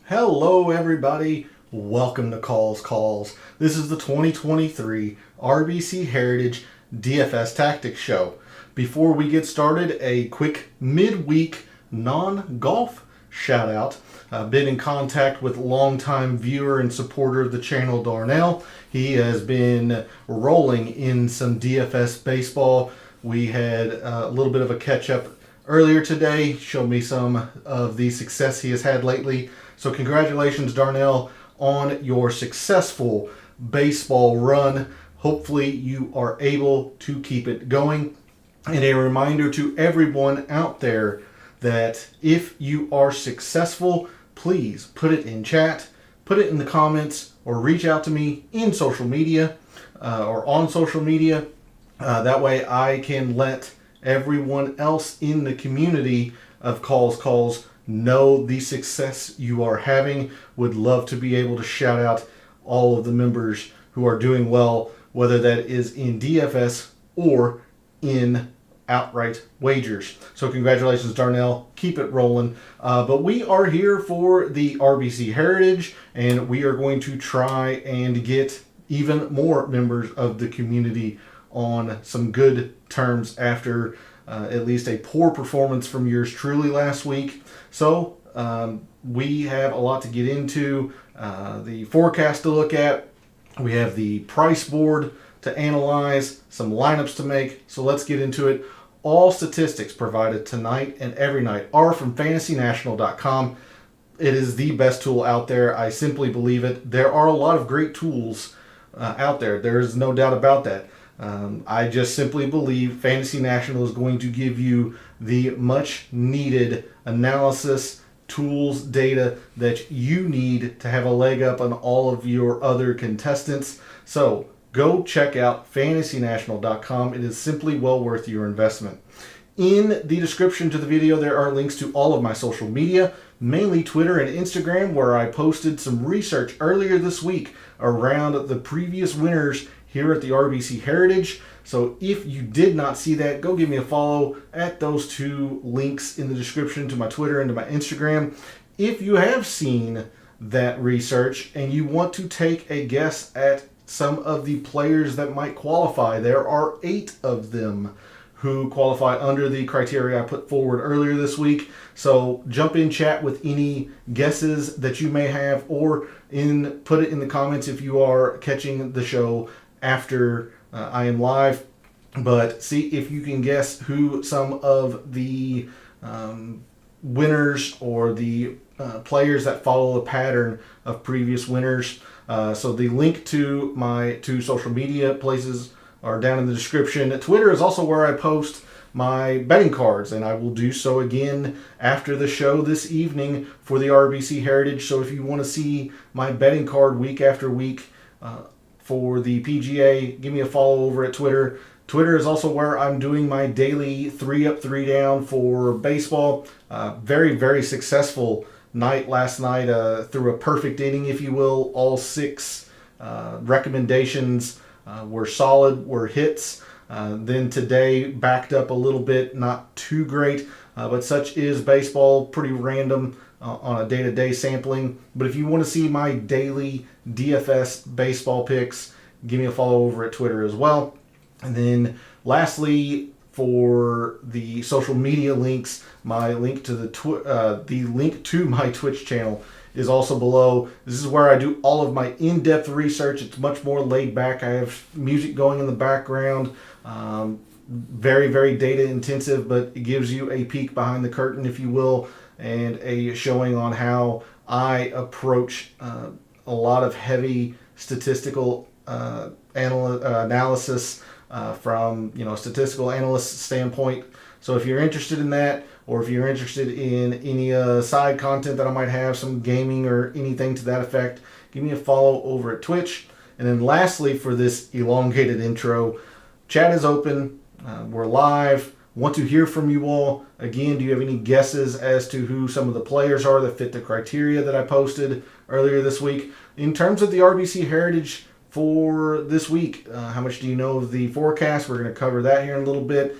Hello everybody, welcome to Calls. This is the 2023 RBC Heritage DFS Tactics show. Before we get started, a quick midweek non-golf shout out. I've been in contact with longtime viewer and supporter of the channel, Darnell. He has been rolling in some DFS baseball. We had a little bit of a catch up earlier today, showed me some of the success he has had lately. So congratulations, Darnell, on your successful baseball run. Hopefully you are able to keep it going. And a reminder to everyone out there that if you are successful, please put it in chat, put it in the comments, or reach out to me in social media or on social media. That way I can let everyone else in the community of calls know the success you are having. Would love to be able to shout out all of the members who are doing well, whether that is in DFS or in outright wagers. So congratulations, Darnell. Keep it rolling. But we are here for the RBC Heritage, and we are going to try and get even more members of the community on some good terms after at least a poor performance from yours truly last week. So we have a lot to get into, the forecast to look at, we have the price board to analyze, some lineups to make, so let's get into it. All statistics provided tonight and every night are from fantasynational.com. It is the best tool out there. I simply believe it. There are a lot of great tools out there. There is no doubt about that. I just simply believe Fantasy National is going to give you the much needed analysis, tools, data that you need to have a leg up on all of your other contestants. So go check out fantasynational.com. It is simply well worth your investment. In the description to the video, there are links to all of my social media, mainly Twitter and Instagram, where I posted some research earlier this week around the previous winners here at the RBC Heritage. So if you did not see that, go give me a follow at those two links in the description to my Twitter and to my Instagram. If you have seen that research and you want to take a guess at some of the players that might qualify, there are 8 of them who qualify under the criteria I put forward earlier this week. So jump in chat with any guesses that you may have, or put it in the comments if you are catching the show after I am live. But see if you can guess who some of the winners or the players that follow the pattern of previous winners. So the link to my 2 social media places are down in the description. Twitter is also where I post my betting cards, and I will do so again after the show this evening for the RBC Heritage. So if you want to see my betting card week after week for the PGA, give me a follow over at Twitter. Twitter is also where I'm doing my daily 3 up, 3 down for baseball. Very, very successful night last night, through a perfect inning, if you will. All 6 recommendations were solid, were hits. Then today backed up a little bit, not too great, but such is baseball, pretty random on a day-to-day sampling. But if you want to see my daily DFS baseball picks, give me a follow over at Twitter as well. And then lastly, for the social media links, my link to the link to my Twitch channel is also below. This is where I do all of my in-depth research. It's much more laid back. I have music going in the background. Very, very data intensive, but it gives you a peek behind the curtain, if you will, and a showing on how I approach a lot of heavy statistical analysis from a statistical analyst standpoint. So if you're interested in that, or if you're interested in any side content that I might have, some gaming or anything to that effect, give me a follow over at Twitch. And then lastly, for this elongated intro, chat is open. We're live. Want to hear from you all. Again, do you have any guesses as to who some of the players are that fit the criteria that I posted earlier this week? In terms of the RBC Heritage for this week, how much do you know of the forecast? We're going to cover that here in a little bit.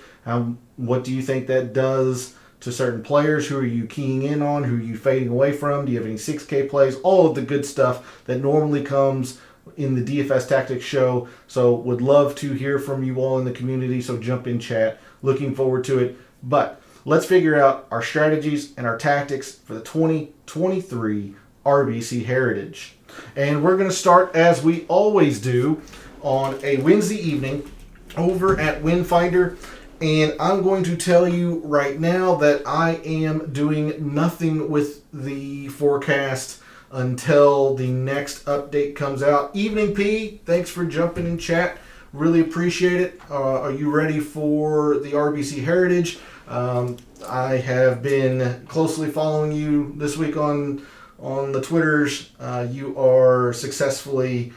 What do you think that does to certain players. Who are you keying in on? Who are you fading away from? Do you have any 6K plays? All of the good stuff that normally comes in the DFS Tactics show. So would love to hear from you all in the community. So jump in chat. Looking forward to it. But let's figure out our strategies and our tactics for the 2023 RBC Heritage. And we're going to start, as we always do, on a Wednesday evening over at WinFinder. And I'm going to tell you right now that I am doing nothing with the forecast until the next update comes out. Evening P, thanks for jumping in chat. Really appreciate it. Are you ready for the RBC Heritage? I have been closely following you this week on the Twitters. You are successfully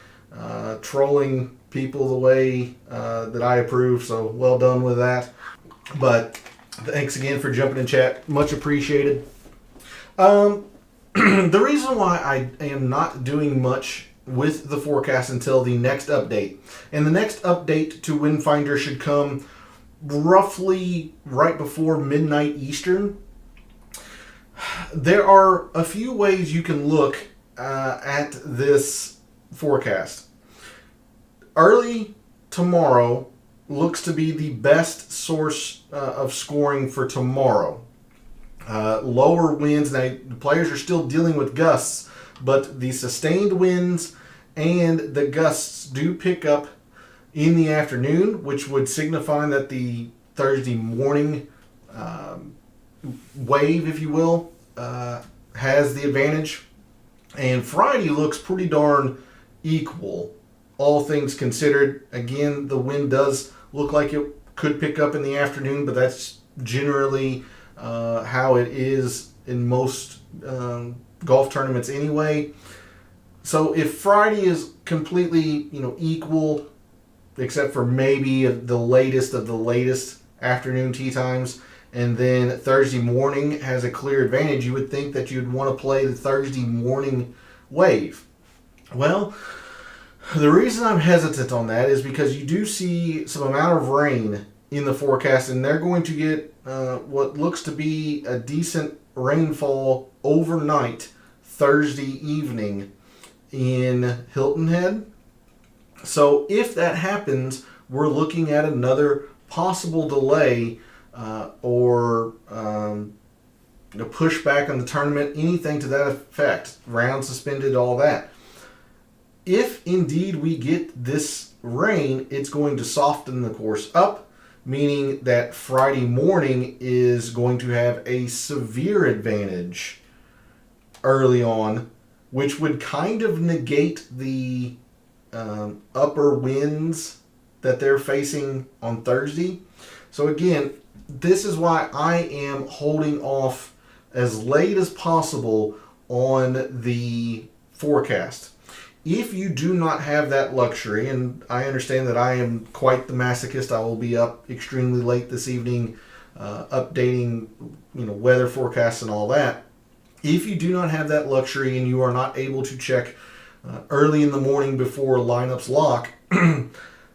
trolling people the way that I approve, so well done with that. But thanks again for jumping in chat. Much appreciated. The reason why I am not doing much with the forecast until the next update, and the next update to WinFinder should come roughly right before midnight Eastern. There are a few ways you can look at this forecast. Early tomorrow looks to be the best source of scoring for tomorrow. Lower winds, now the players are still dealing with gusts, but the sustained winds and the gusts do pick up in the afternoon, which would signify that the Thursday morning wave, if you will, has the advantage. And Friday looks pretty darn equal, all things considered. Again, the wind does look like it could pick up in the afternoon, but that's generally how it is in most golf tournaments anyway. So if Friday is completely, equal, except for maybe the latest of the latest afternoon tee times, and then Thursday morning has a clear advantage, you would think that you'd want to play the Thursday morning wave. Well, the reason I'm hesitant on that is because you do see some amount of rain in the forecast, and they're going to get what looks to be a decent rainfall overnight Thursday evening in Hilton Head. So if that happens, we're looking at another possible delay or pushback on the tournament, anything to that effect, round suspended, all that. If indeed we get this rain, it's going to soften the course up, meaning that Friday morning is going to have a severe advantage early on, which would kind of negate the upper winds that they're facing on Thursday. So again, this is why I am holding off as late as possible on the forecast. If you do not have that luxury, and I understand that I am quite the masochist, I will be up extremely late this evening updating weather forecasts and all that. If you do not have that luxury and you are not able to check early in the morning before lineups lock, I'm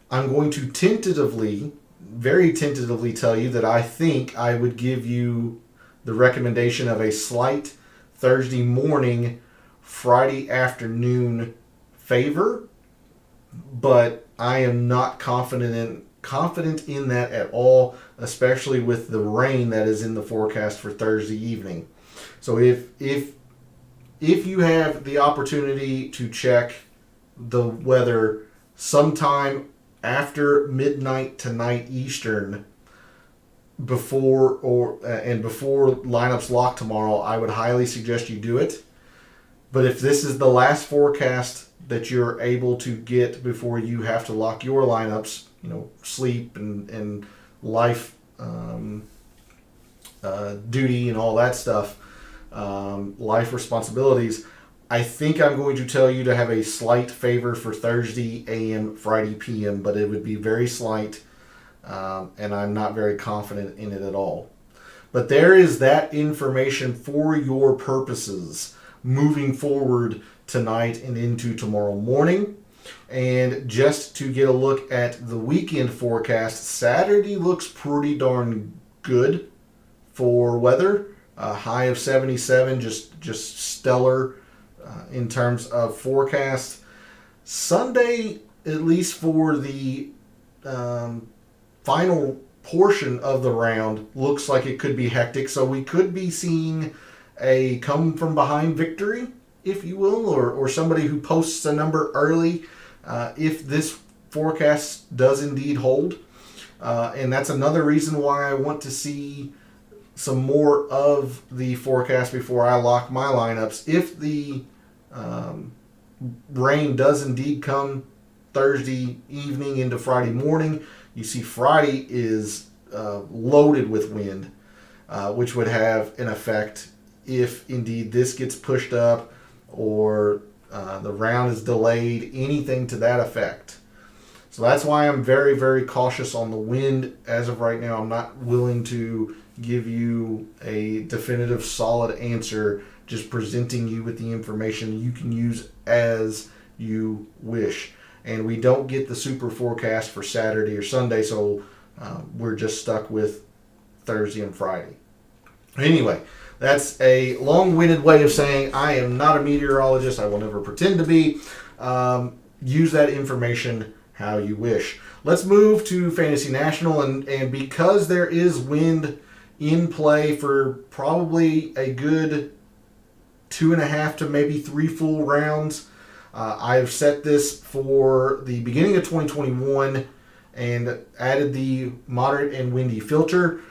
going to very tentatively tell you that I think I would give you the recommendation of a slight Thursday morning, Friday afternoon favor, but I am not confident in that at all, especially with the rain that is in the forecast for Thursday evening. So if you have the opportunity to check the weather sometime after midnight tonight Eastern, before lineups lock tomorrow, I would highly suggest you do it. But if this is the last forecast that you're able to get before you have to lock your lineups, sleep and life duty and all that stuff, life responsibilities, I think I'm going to tell you to have a slight favor for Thursday AM, Friday PM, but it would be very slight, and I'm not very confident in it at all. But there is that information for your purposes moving forward tonight and into tomorrow morning. And just to get a look at the weekend forecast, Saturday looks pretty darn good for weather. High of 77, just stellar in terms of forecast. Sunday, at least for the final portion of the round, looks like it could be hectic. So we could be seeing a come from behind victory, if you will, or somebody who posts a number early if this forecast does indeed hold. And that's another reason why I want to see some more of the forecast before I lock my lineups. If the rain does indeed come Thursday evening into Friday morning, you see Friday is loaded with wind, which would have an effect if indeed this gets pushed up or the round is delayed, anything to that effect. So that's why I'm very, very cautious on the wind as of right now. I'm not willing to give you a definitive, solid answer, just presenting you with the information you can use as you wish. And we don't get the super forecast for Saturday or Sunday, so we're just stuck with Thursday and Friday. Anyway, that's a long-winded way of saying I am not a meteorologist. I will never pretend to be. Use that information how you wish. Let's move to Fantasy National, and because there is wind in play for probably a good 2.5 to maybe 3 full rounds, I've set this for the beginning of 2021 and added the moderate and windy filter.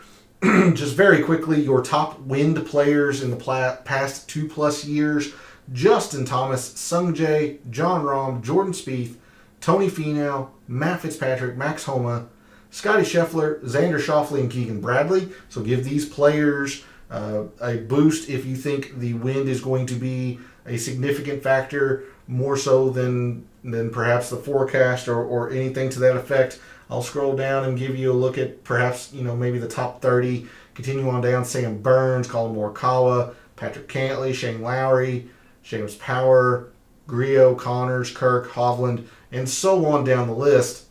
Just very quickly, your top wind players in the past 2+ years: Justin Thomas, Sung Jae, John Rahm, Jordan Spieth, Tony Finau, Matt Fitzpatrick, Max Homa, Scotty Scheffler, Xander Schauffele, and Keegan Bradley. So give these players a boost if you think the wind is going to be a significant factor, more so than perhaps the forecast or anything to that effect. I'll scroll down and give you a look at perhaps, maybe the top 30. Continue on down: Sam Burns, Colin Morikawa, Patrick Cantlay, Shane Lowry, Seamus Power, Griot, Connors, Kirk, Hovland, and so on down the list.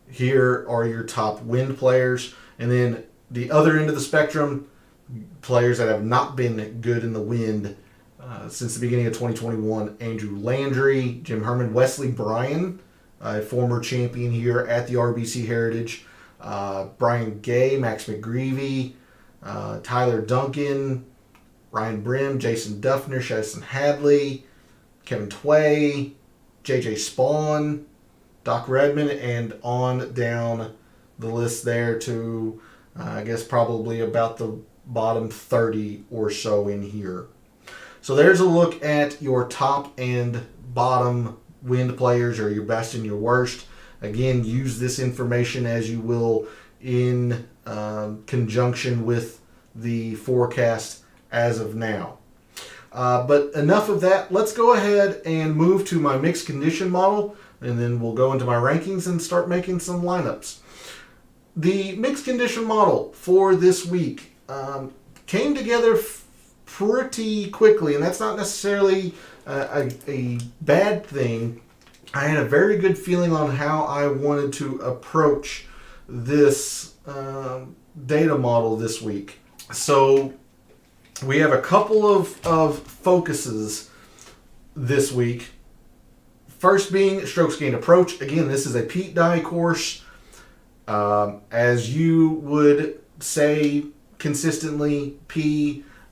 Here are your top wind players. And then the other end of the spectrum, players that have not been good in the wind since the beginning of 2021: Andrew Landry, Jim Herman, Wesley Bryan, a former champion here at the RBC Heritage, Brian Gay, Max McGreevy, Tyler Duncan, Ryan Brim, Jason Duffner, Shaston Hadley, Kevin Tway, JJ Spawn, Doc Redman, and on down the list there to, I guess, probably about the bottom 30 or so in here. So there's a look at your top and bottom wind players, or your best and your worst. Again, use this information as you will in conjunction with the forecast as of now. But enough of that. Let's go ahead and move to my mixed condition model, and then we'll go into my rankings and start making some lineups. The mixed condition model for this week came together pretty quickly, and that's not necessarily a bad thing. I had a very good feeling on how I wanted to approach this data model this week. So we have a couple of focuses this week. First being strokes gained approach. Again, this is a Pete Dye course. As you would say consistently,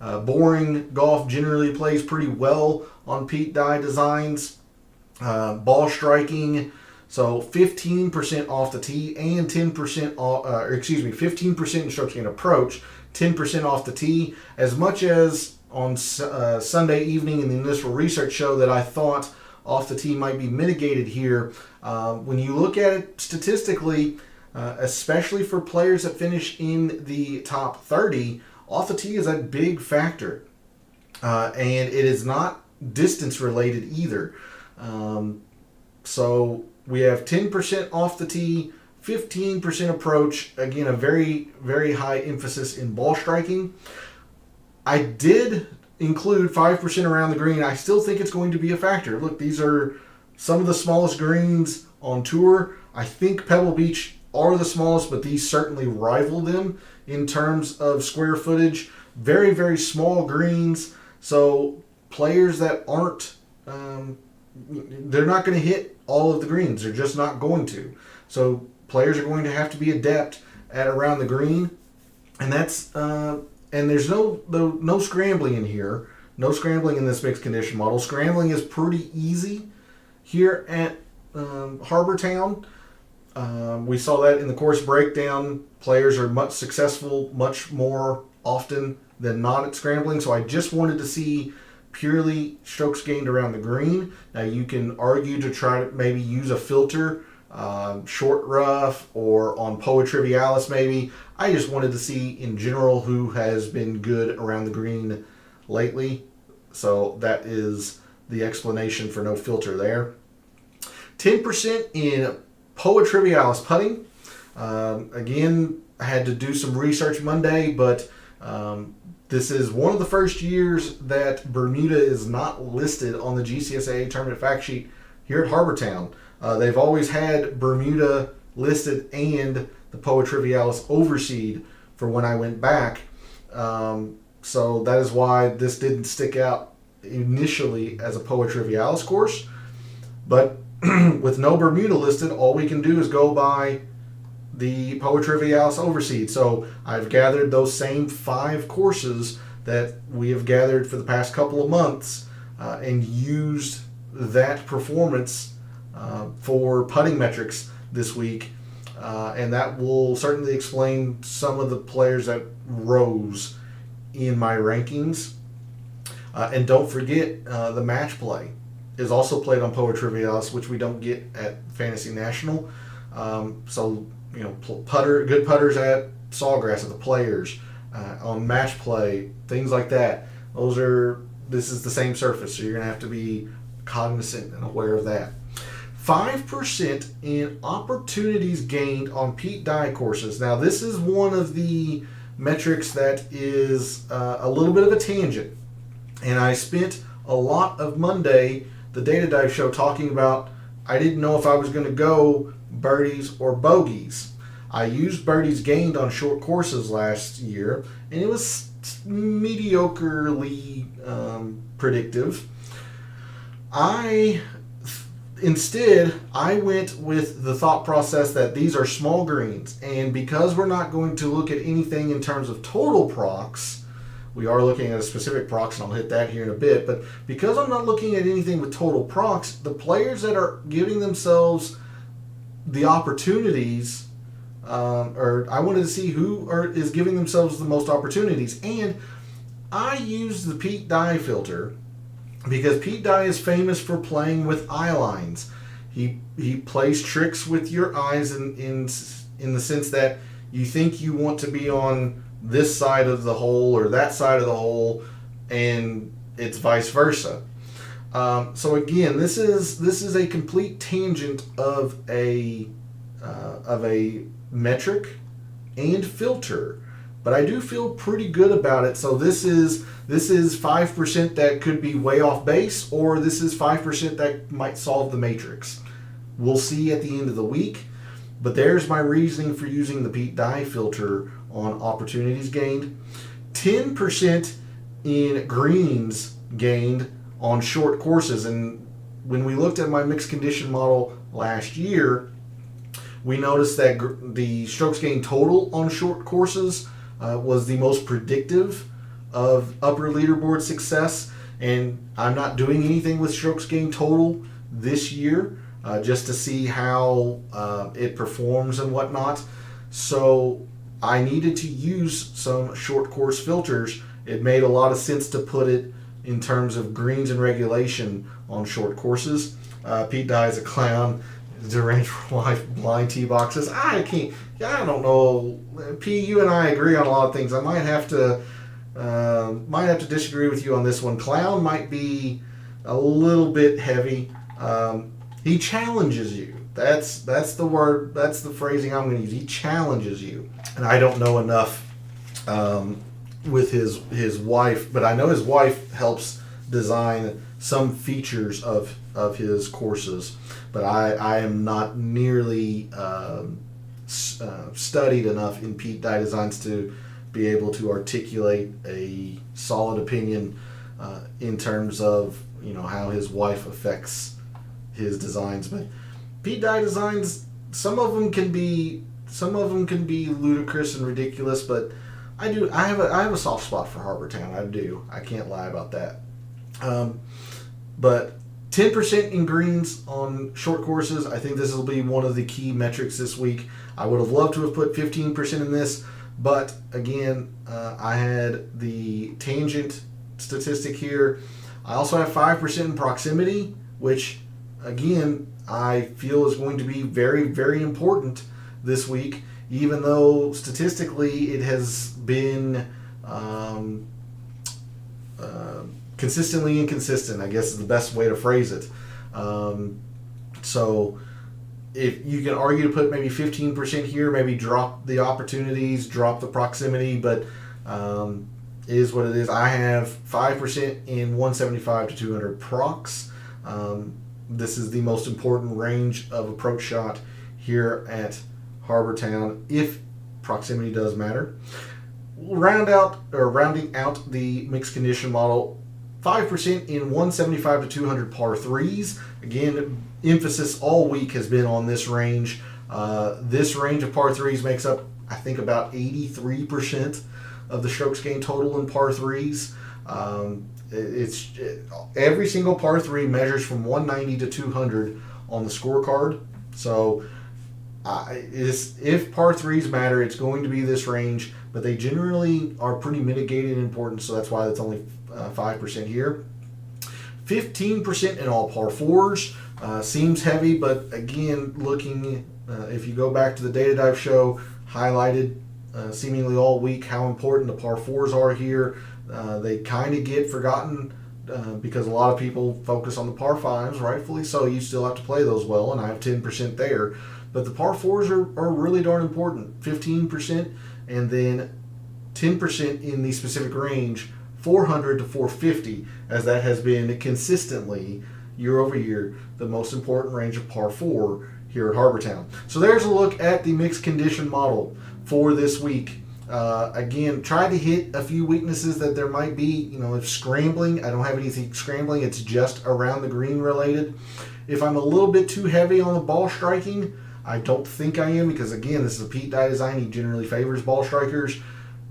boring golf generally plays pretty well on Pete Dye designs. Ball striking, so 15% off the tee and 10% off, 15% in strokes gained approach, 10% off the tee. As much as on Sunday evening in the initial research show that I thought off the tee might be mitigated here, when you look at it statistically, especially for players that finish in the top 30, off the tee is a big factor. And it is not distance related either. So we have 10% off the tee, 15% approach. Again, a very, very high emphasis in ball striking. I did include 5% around the green. I still think it's going to be a factor. Look, these are some of the smallest greens on tour. I think Pebble Beach are the smallest, but these certainly rival them in terms of square footage. Very, very small greens. So players that aren't, they're not going to hit all of the greens. They're just not going to. So players are going to have to be adept at around the green. And that's and there's no scrambling in here. No scrambling in this mixed condition model. Scrambling is pretty easy here at Harbor Town. We saw that in the course breakdown. Players are much successful, much more often than not at scrambling. So I just wanted to see purely strokes gained around the green. Now you can argue to try to maybe use a filter, short rough or on Poa Trivialis maybe. I just wanted to see in general who has been good around the green lately. So that is the explanation for no filter there. 10% in Poa Trivialis putting. Again, I had to do some research Monday, but this is one of the first years that Bermuda is not listed on the GCSAA tournament fact sheet here at Harbor Town. They've always had Bermuda listed and the Poa Trivialis overseed for when I went back. So that is why this didn't stick out initially as a Poa Trivialis course. But with no Bermuda listed, all we can do is go by the Poa Trivialis overseed. So I've gathered those same 5 courses that we have gathered for the past couple of months and used that performance for putting metrics this week. And that will certainly explain some of the players that rose in my rankings. And don't forget, the match play is also played on Poa Trivialis, which we don't get at Fantasy National. So, you know, good putters at Sawgrass, at the Players, on match play, things like that. This is the same surface, so you're going to have to be cognizant and aware of that. 5% in opportunities gained on Pete Dye courses. Now, this is one of the metrics that is a little bit of a tangent. And I spent a lot of Monday, the Data Dive show, talking about I didn't know if I was going to go birdies or bogeys. I used birdies gained on short courses last year, and it was mediocrely predictive. Instead, I went with the thought process that these are small greens, and because we're not going to look at anything in terms of total procs, we are looking at a specific procs, and I'll hit that here in a bit, but because I'm not looking at anything with total procs, the players that are giving themselves the opportunities, or I wanted to see who is giving themselves the most opportunities, and I used the Pete Dye filter because Pete Dye is famous for playing with eye lines. He plays tricks with your eyes in the sense that you think you want to be on this side of the hole or that side of the hole, and it's vice versa. So again, this is a complete tangent of a metric and filter, but I do feel pretty good about it. So this is 5% that could be way off base, or this is 5% that might solve the matrix. We'll see at the end of the week, but there's my reasoning for using the Pete Dye filter on opportunities gained. 10% in greens gained on short courses, and when we looked at my mixed condition model last year, we noticed that the strokes gained total on short courses was the most predictive of upper leaderboard success, and I'm not doing anything with strokes gained total this year just to see how it performs and whatnot. So I needed to use some short course filters. It made a lot of sense to put it in terms of greens and regulation on short courses. Pete Dye is a clown. Deranged for life, blind tee boxes. I don't know. P, you and I agree on a lot of things. I might have to disagree with you on this one. Clown might be a little bit heavy. He challenges you. That's the word. That's the phrasing I'm going to use. He challenges you, and I don't know enough with his wife, but I know his wife helps design some features of his courses, but I am not nearly studied enough in Pete Dye Designs to be able to articulate a solid opinion in terms of how his wife affects his designs. But Pete Dye Designs, some of them can be ludicrous and ridiculous, but I have a soft spot for Harbortown. I do. I can't lie about that. But 10% in greens on short courses, I think this will be one of the key metrics this week. I would have loved to have put 15% in this, but again, I had the tangent statistic here. I also have 5% in proximity, which again, I feel is going to be very, very important this week, even though statistically it has been consistently inconsistent, I guess is the best way to phrase it. So if you can argue to put maybe 15% here, maybe drop the opportunities, drop the proximity, but it is what it is. I have 5% in 175 to 200 procs. This is the most important range of approach shot here at Harbortown, if proximity does matter. Rounding out the mixed condition model, 5% in 175 to 200 par 3s. Again, emphasis all week has been on this range. This range of par 3s makes up, I think, about 83% of the strokes gained total in par 3s. Every single par 3 measures from 190 to 200 on the scorecard. So if par 3s matter, it's going to be this range, but they generally are pretty mitigated in importance, so that's why it's only 5% here. 15% in all par 4s. Seems heavy, but again, if you go back to the Data Dive show, highlighted seemingly all week how important the par 4s are here. They kind of get forgotten because a lot of people focus on the par 5s, rightfully so. You still have to play those well, and I have 10% there. But the par 4s are really darn important. 15%, and then 10% in the specific range, 400 to 450, as that has been consistently, year over year, the most important range of par 4 here at Harbortown. So there's a look at the mixed condition model for this week. Again, try to hit a few weaknesses that there might be. If scrambling, I don't have anything scrambling. It's just around the green related. If I'm a little bit too heavy on the ball striking, I don't think I am, because again, this is a Pete Dye design. He generally favors ball strikers.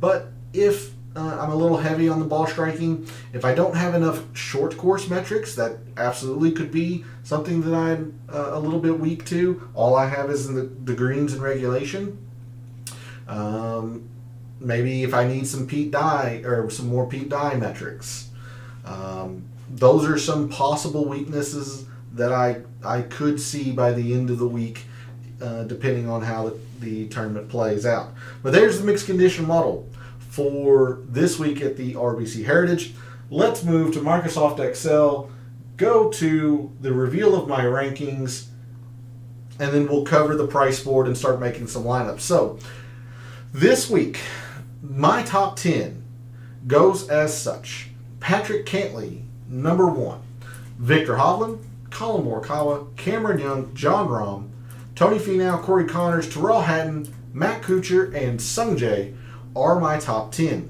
But if I'm a little heavy on the ball striking, if I don't have enough short course metrics, that absolutely could be something that I'm a little bit weak to. All I have is the greens and regulation. Maybe if I need some Pete Dye or some more Pete Dye metrics. Those are some possible weaknesses that I could see by the end of the week, depending on how the tournament plays out. But there's the mixed condition model for this week at the RBC Heritage. Let's move to Microsoft Excel, go to the reveal of my rankings, and then we'll cover the price board and start making some lineups. So this week, my top 10 goes as such. Patrick Cantley, number 1. Victor Hovland, Colin Morikawa, Cameron Young, John Rahm, Tony Finau, Corey Connors, Terrell Hatton, Matt Kuchar, and Sungjae are my top 10.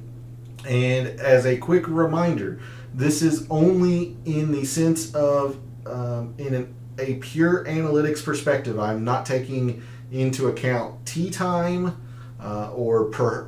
And as a quick reminder, this is only in the sense of a pure analytics perspective. I'm not taking into account tee time or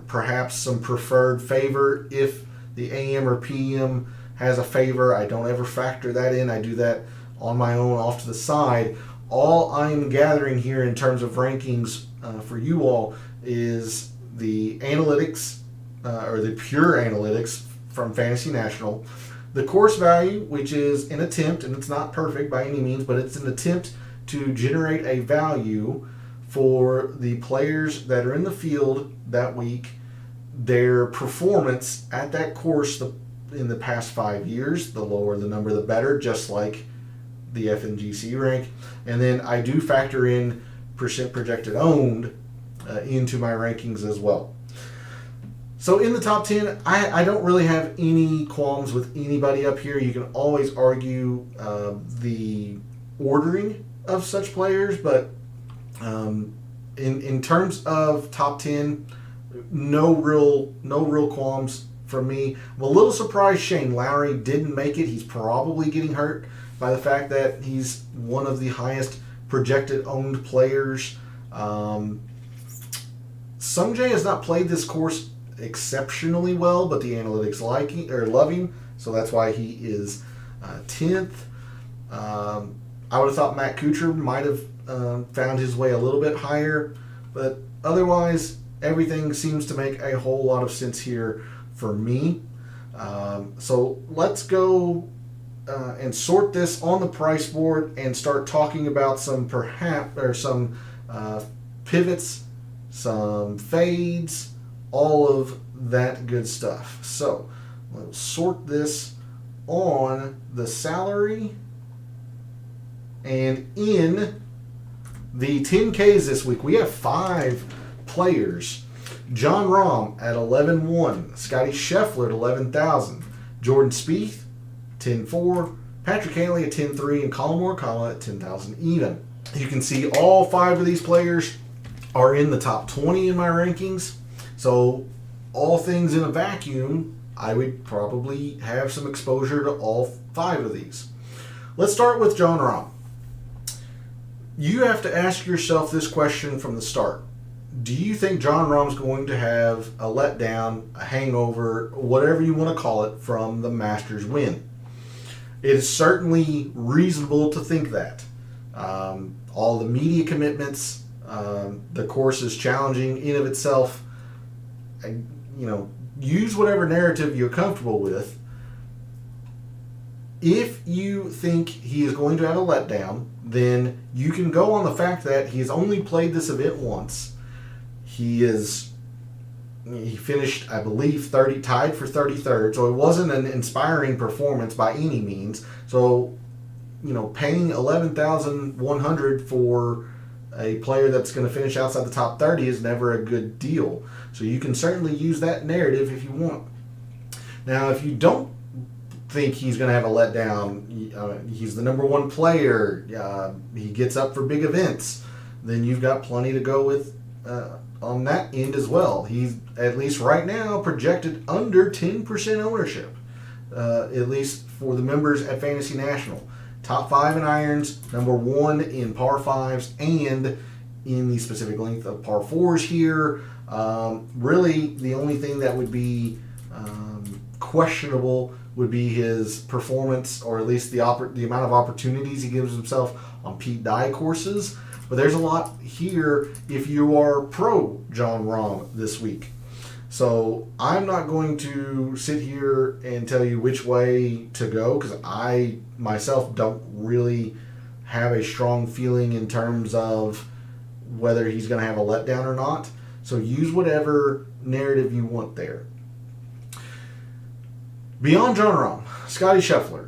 perhaps some preferred favor. If the AM or PM has a favor, I don't ever factor that in. I do that on my own off to the side. All I'm gathering here in terms of rankings for you all is the analytics, or the pure analytics from Fantasy National, the course value, which is an attempt, and it's not perfect by any means, but it's an attempt to generate a value for the players that are in the field that week, their performance at that course in the past 5 years. The lower the number, the better, just like the FNGC rank. And then I do factor in percent projected owned into my rankings as well. So in the top 10, I don't really have any qualms with anybody up here. You can always argue the ordering of such players, but in terms of top 10, no real qualms from me. I'm a little surprised Shane Lowry didn't make it. He's probably getting hurt by the fact that he's one of the highest projected owned players. Sungjae has not played this course exceptionally well, but the analytics love him, so that's why he is 10th. I would have thought Matt Kuchar might have found his way a little bit higher, but otherwise everything seems to make a whole lot of sense here for me. So let's go and sort this on the price board and start talking about some pivots, some fades, all of that good stuff. So let's sort this on the salary. And in the 10Ks this week, we have 5 players. Jon Rahm at 11,100, Scotty Scheffler at 11,000, Jordan Spieth 10,400, Patrick Cantlay at 10,300, and Colin Morikawa at 10,000 even. You can see all 5 of these players are in the top 20 in my rankings. So all things in a vacuum, I would probably have some exposure to all 5 of these. Let's start with Jon Rahm. You have to ask yourself this question from the start. Do you think Jon Rahm's going to have a letdown, a hangover, whatever you want to call it, from the Masters win? It is certainly reasonable to think that. All the media commitments, the course is challenging in of itself. Use whatever narrative you're comfortable with. If you think he is going to have a letdown, then you can go on the fact that he's only played this event once. He finished, I believe, tied for 33rd, so it wasn't an inspiring performance by any means. So, paying $11,100 for a player that's going to finish outside the top 30 is never a good deal. So you can certainly use that narrative if you want. Now, if you don't think he's going to have a letdown, he's the number 1 player, he gets up for big events, then you've got plenty to go with on that end as well. He's, at least right now, projected under 10% ownership, at least for the members at Fantasy National. Top 5 in irons, number 1 in par 5s, and in the specific length of par 4s here. Really, the only thing that would be questionable would be his performance, or at least the amount of opportunities he gives himself on Pete Dye courses. But there's a lot here if you are pro Jon Rahm this week. So I'm not going to sit here and tell you which way to go, because I myself don't really have a strong feeling in terms of whether he's going to have a letdown or not. So use whatever narrative you want there. Beyond Jon Rahm, Scotty Scheffler.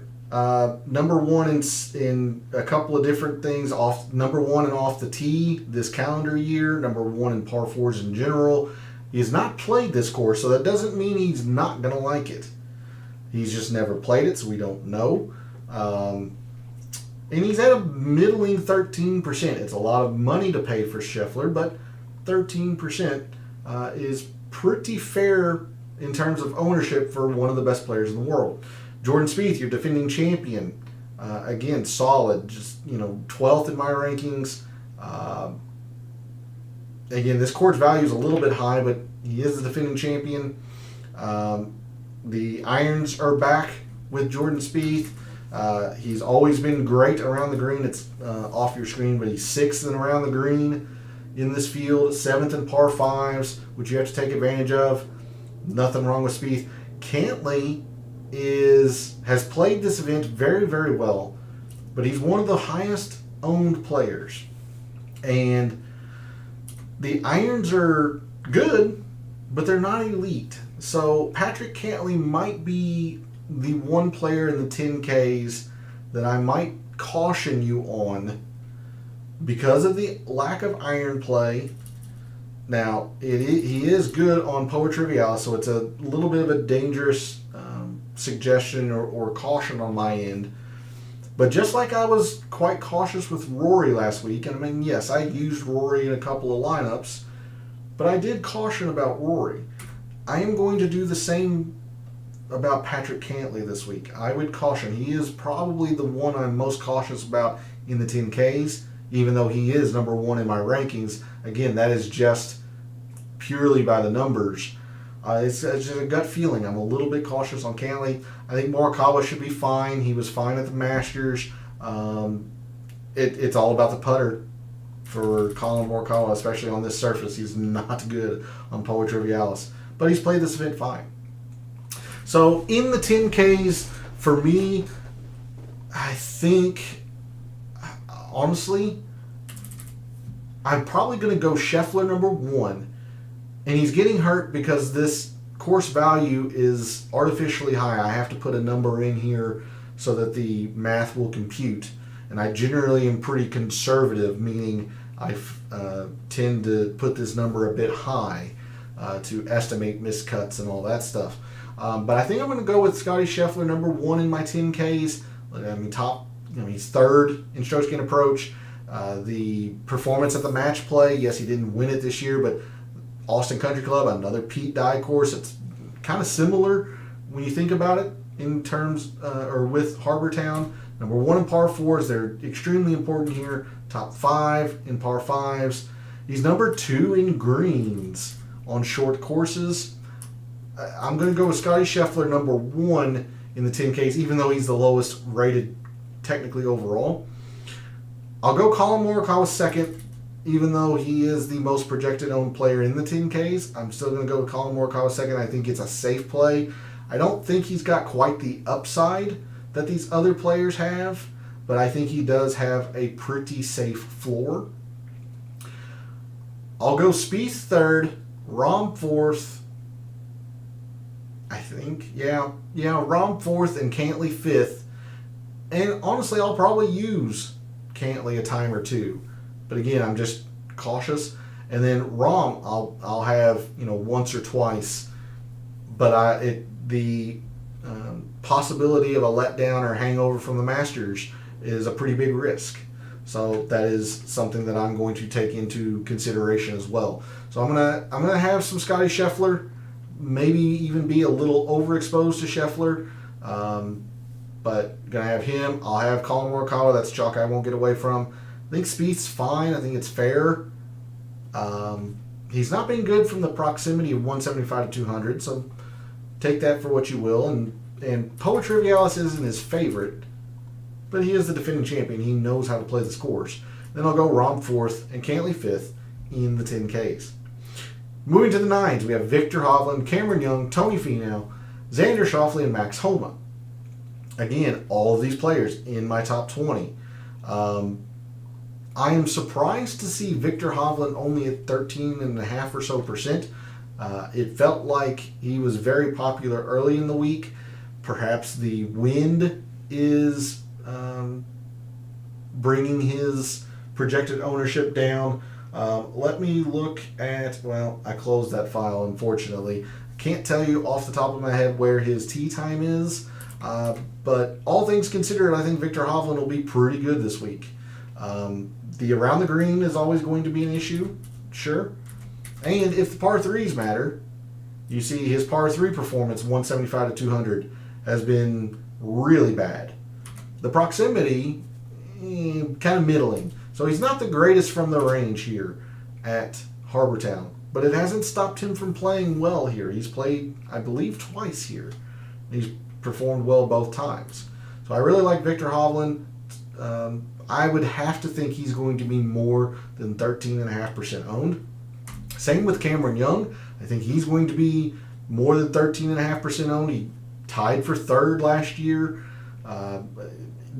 Number 1 in a couple of different things. Number 1 and off the tee this calendar year. Number 1 in par 4s in general. He has not played this course, so that doesn't mean he's not going to like it. He's just never played it, so we don't know. And he's at a middling 13%. It's a lot of money to pay for Scheffler, but 13% is pretty fair in terms of ownership for one of the best players in the world. Jordan Spieth, your defending champion, again, solid, just 12th in my rankings. Again, this course value is a little bit high, but he is the defending champion. The irons are back with Jordan Spieth. He's always been great around the green. It's off your screen, but he's 6th and around the green in this field, 7th in par 5s, which you have to take advantage of. Nothing wrong with Spieth. Cantlay has played this event very, very well, but he's one of the highest owned players. And the irons are good, but they're not elite. So Patrick Cantlay might be the one player in the 10Ks that I might caution you on because of the lack of iron play. Now, he is good on Poa Trivialis, so it's a little bit of a dangerous suggestion or caution on my end. But just like I was quite cautious with Rory last week, and I mean, yes, I used Rory in a couple of lineups, but I did caution about Rory. I am going to do the same about Patrick Cantlay this week. I would caution. He is probably the one I'm most cautious about in the 10Ks, even though he is number one in my rankings. Again, that is just purely by the numbers. It's just a gut feeling. I'm a little bit cautious on Cantlay. I think Morikawa should be fine. He was fine at the Masters. It's all about the putter for Colin Morikawa, especially on this surface. He's not good on Poa Trivialis, but he's played this event fine. So in the 10Ks, for me, I think, honestly, I'm probably going to go Scheffler number one. And he's getting hurt because this course value is artificially high. I have to put a number in here so that the math will compute. And I generally am pretty conservative, meaning I tend to put this number a bit high to estimate miscuts and all that stuff. But I think I'm going to go with Scotty Scheffler number one in my 10Ks. I mean, he's third in strokes gained approach. The performance at the match play, yes, he didn't win it this year, but Austin Country Club, another Pete Dye course. It's kind of similar when you think about it in terms, or with Harbour Town. Number one in par fours, they're extremely important here. Top five in par fives. He's number two in greens on short courses. I'm going to go with Scotty Scheffler number one in the 10Ks, even though he's the lowest rated technically overall. I'll go Colin Morikawa second, even though he is the most projected owned player in the 10Ks. I'm still going to go with Colin Morikawa second. I think it's a safe play. I don't think he's got quite the upside that these other players have, but I think he does have a pretty safe floor. I'll go Spieth third, Rahm fourth. I think, yeah, Rahm fourth and Cantlay fifth. And honestly, I'll probably use Cantlay a time or two. But again, I'm just cautious. And then Rahm, I'll have once or twice. But the possibility of a letdown or hangover from the Masters is a pretty big risk. So that is something that I'm going to take into consideration as well. So I'm gonna have some Scotty Scheffler. Maybe even be a little overexposed to Scheffler. But gonna have him. I'll have Colin Morikawa. That's chalk I won't get away from. I think Spieth's fine. I think it's fair. He's not been good from the proximity of 175 to 200, so take that for what you will. And Poa Trivialis isn't his favorite, but he is the defending champion. He knows how to play this course. Then I'll go Rahm fourth and Cantlay fifth in the 10Ks. Moving to the 9s, we have Victor Hovland, Cameron Young, Tony Finau, Xander Schauffele, and Max Homa. Again, all of these players in my top 20. I am surprised to see Victor Hovland only at 13.5% or so. It felt like he was very popular early in the week. Perhaps the wind is bringing his projected ownership down. Let me look at, I closed that file, unfortunately. I can't tell you off the top of my head where his tee time is, but all things considered, I think Victor Hovland will be pretty good this week. The around the green is always going to be an issue, sure. And if the par threes matter, you see his par three performance, 175 to 200, has been really bad. The proximity, kind of middling. So he's not the greatest from the range here at Harbour Town, but it hasn't stopped him from playing well here. He's played, I believe, twice here. He's performed well both times. So I really like Victor Hovland. I would have to think he's going to be more than 13.5% owned. Same with Cameron Young. I think he's going to be more than 13.5% owned. He tied for third last year.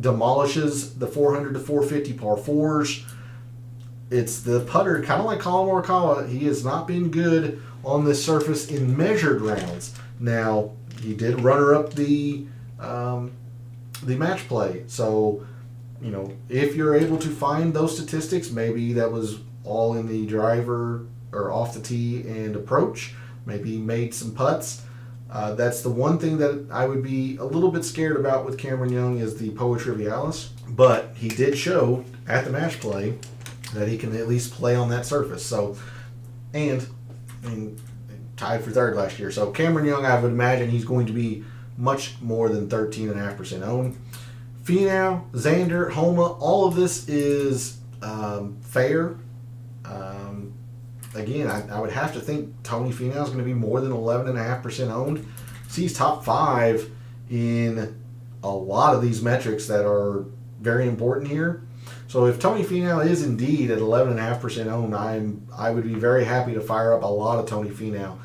Demolishes the 400 to 450 par fours. It's the putter, kind of like Colin Morikawa. He has not been good on this surface in measured rounds. Now, he did runner up the match play. So, if you're able to find those statistics, maybe that was all in the driver or off the tee and approach. Maybe he made some putts. That's the one thing that I would be a little bit scared about with Cameron Young is the Poa Trivialis. But he did show at the match play that he can at least play on that surface. So, and tied for third last year. So Cameron Young, I would imagine he's going to be much more than 13.5% owned. Finau, Xander, Homa, all of this is fair. Again, I would have to think Tony Finau is going to be more than 11.5% owned. So he's top 5 in a lot of these metrics that are very important here. So if Tony Finau is indeed at 11.5% owned, I would be very happy to fire up a lot of Tony Finau.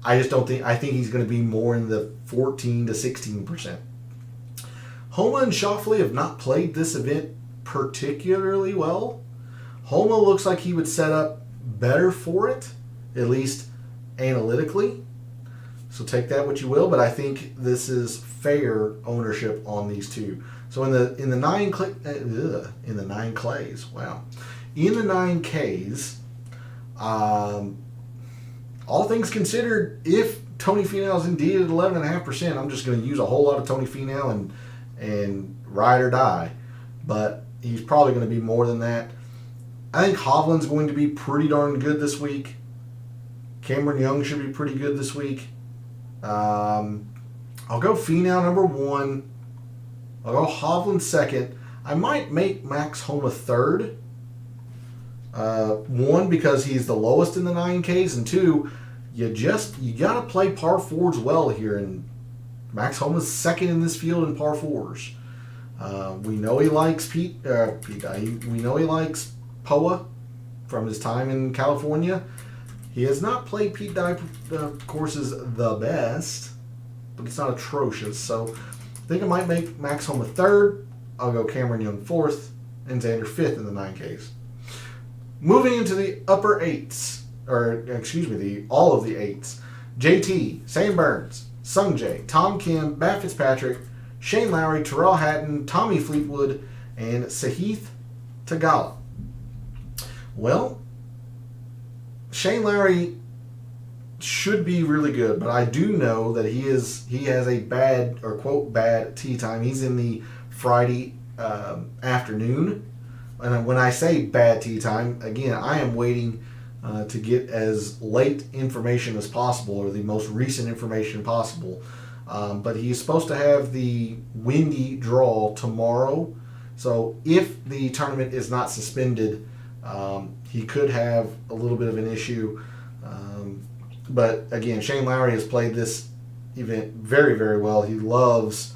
I think he's going to be more in the 14 to 16%. Homa and Schauffele have not played this event particularly well. Homa looks like he would set up better for it, at least analytically. So take that what you will, but I think this is fair ownership on these two. So in the 9 clays, wow. In the 9Ks, all things considered, if Tony Finau is indeed at 11.5%, I'm just going to use a whole lot of Tony Finau and ride or die. But he's probably going to be more than that. I think Hovland's going to be pretty darn good this week. Cameron Young should be pretty good this week. I'll go Finau number 1. I'll go Hovland second. I might make Max Homa third. 1, because he's the lowest in the 9Ks, and 2, you got to play par 4s well here, and Max Homa's second in this field in par 4s. We know he likes we know he likes Poa from his time in California. He has not played Pete Dye courses the best, but it's not atrocious. So I think I might make Max Homa third. I'll go Cameron Young fourth and Xander 5th in the 9Ks. Moving into the upper 8s, all of the 8s. JT, Sam Burns, Sung Jae, Tom Kim, Matt Fitzpatrick, Shane Lowry, Terrell Hatton, Tommy Fleetwood, and Sahith Theegala. Well, Shane Lowry should be really good, but I do know that he has a bad, or quote, bad tee time. He's in the Friday afternoon. And when I say bad tee time, again, I am waiting to get as late information as possible, or the most recent information possible. But he's supposed to have the windy draw tomorrow. So if the tournament is not suspended, he could have a little bit of an issue. But again, Shane Lowry has played this event very, very well. He loves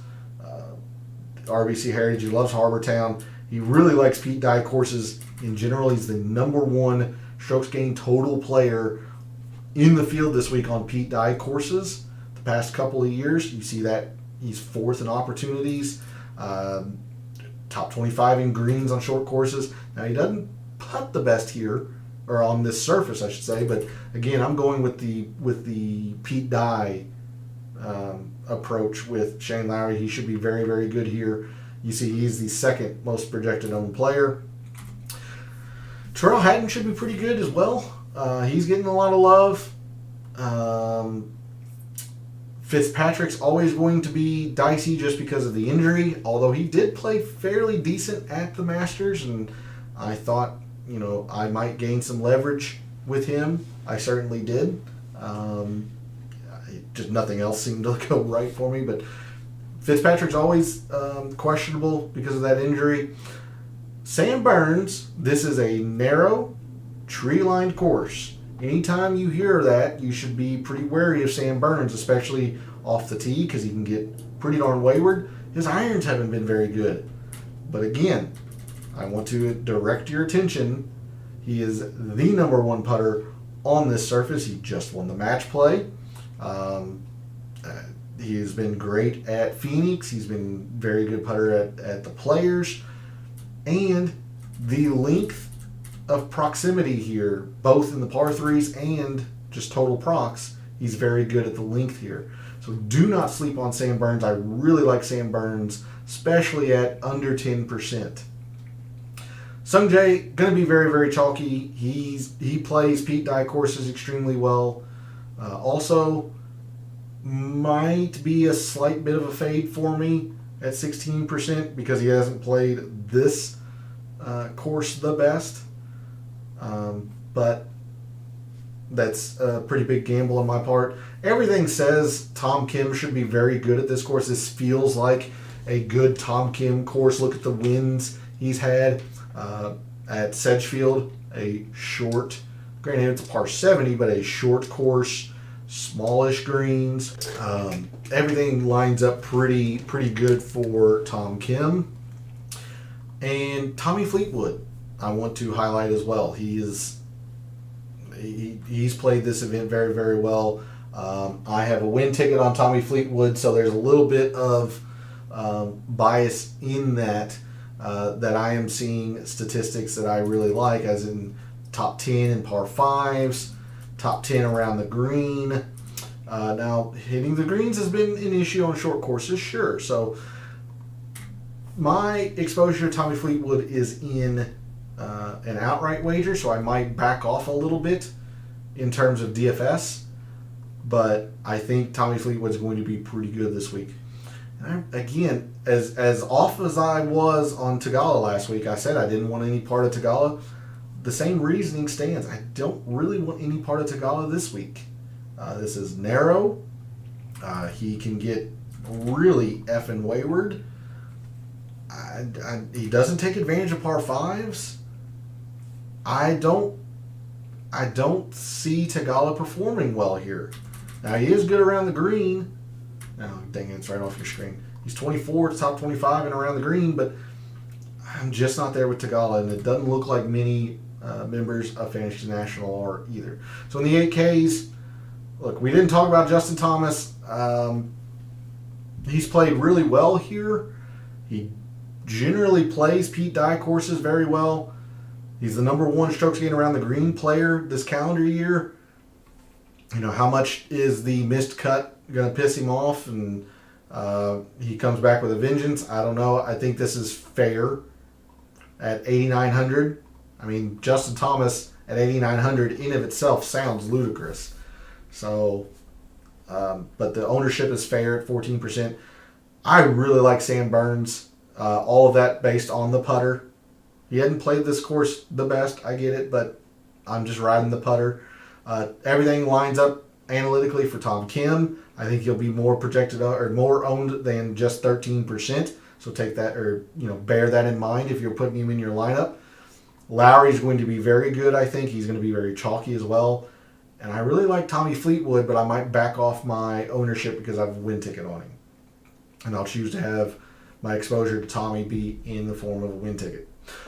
RBC Heritage. He loves Harbor Town. He really likes Pete Dye courses in general. He's the number 1 strokes gained total player in the field this week on Pete Dye courses. The past couple of years, you see that he's 4th in opportunities, top 25 in greens on short courses. Now, he doesn't putt the best here, or on this surface, I should say. But again, I'm going with the Pete Dye approach with Shane Lowry. He should be very, very good here. You see, he's the 2nd most projected owned player. Terrell Hatton should be pretty good as well. He's getting a lot of love. Fitzpatrick's always going to be dicey just because of the injury, although he did play fairly decent at the Masters, and I thought, I might gain some leverage with him. I certainly did. Just nothing else seemed to go right for me, but Fitzpatrick's always questionable because of that injury. Sam Burns, this is a narrow, tree-lined course. Anytime you hear that, you should be pretty wary of Sam Burns, especially off the tee, because he can get pretty darn wayward. His irons haven't been very good. But again, I want to direct your attention. He is the number 1 putter on this surface. He just won the match play. He has been great at Phoenix. He's been very good putter at the Players. And the length of proximity here, both in the par 3s and just total procs, he's very good at the length here. So do not sleep on Sam Burns. I really like Sam Burns, especially at under 10%. Sung Jae, going to be very, very chalky. He plays Pete Dye courses extremely well. Also, might be a slight bit of a fade for me at 16% because he hasn't played this course the best. But that's a pretty big gamble on my part. Everything says Tom Kim should be very good at this course. This feels like a good Tom Kim course. Look at the wins he's had at Sedgefield, a short, granted it's a par 70, but a short course, smallish greens. Everything lines up pretty good for Tom Kim. And Tommy Fleetwood, I want to highlight as well. He's played this event very, very well. I have a win ticket on Tommy Fleetwood, so there's a little bit of bias in that I am seeing statistics that I really like, as in top 10 in par 5s, top 10 around the green. Now, hitting the greens has been an issue on short courses, sure. So my exposure to Tommy Fleetwood is in an outright wager, so I might back off a little bit in terms of DFS, but I think Tommy Fleetwood's going to be pretty good this week. And again, as off as I was on Tagala last week, I said I didn't want any part of Tagala. The same reasoning stands. I don't really want any part of Tagala this week. This is narrow. He can get really effing wayward. He doesn't take advantage of par 5s. I don't see Tagala performing well here. Now, he is good around the green. Oh, dang it, it's right off your screen. He's 24, top 25 and around the green, but I'm just not there with Tagala, and it doesn't look like many members of Fantasy National are either. So in the 8Ks, look, we didn't talk about Justin Thomas. He's played really well here. He generally plays Pete Dye courses very well. He's the number 1 strokes gained around the green player this calendar year. You know, how much is the missed cut going to piss him off and he comes back with a vengeance? I don't know. I think this is fair at 8,900. I mean, Justin Thomas at 8,900 in of itself sounds ludicrous. So, but the ownership is fair at 14%. I really like Sam Burns. All of that based on the putter. He hadn't played this course the best, I get it, but I'm just riding the putter. Everything lines up analytically for Tom Kim. I think he'll be more projected or more owned than just 13%. So take that, or bear that in mind if you're putting him in your lineup. Lowry's going to be very good, I think. He's going to be very chalky as well. And I really like Tommy Fleetwood, but I might back off my ownership because I have a win ticket on him. And I'll choose to have my exposure to Tommy be in the form of a win ticket.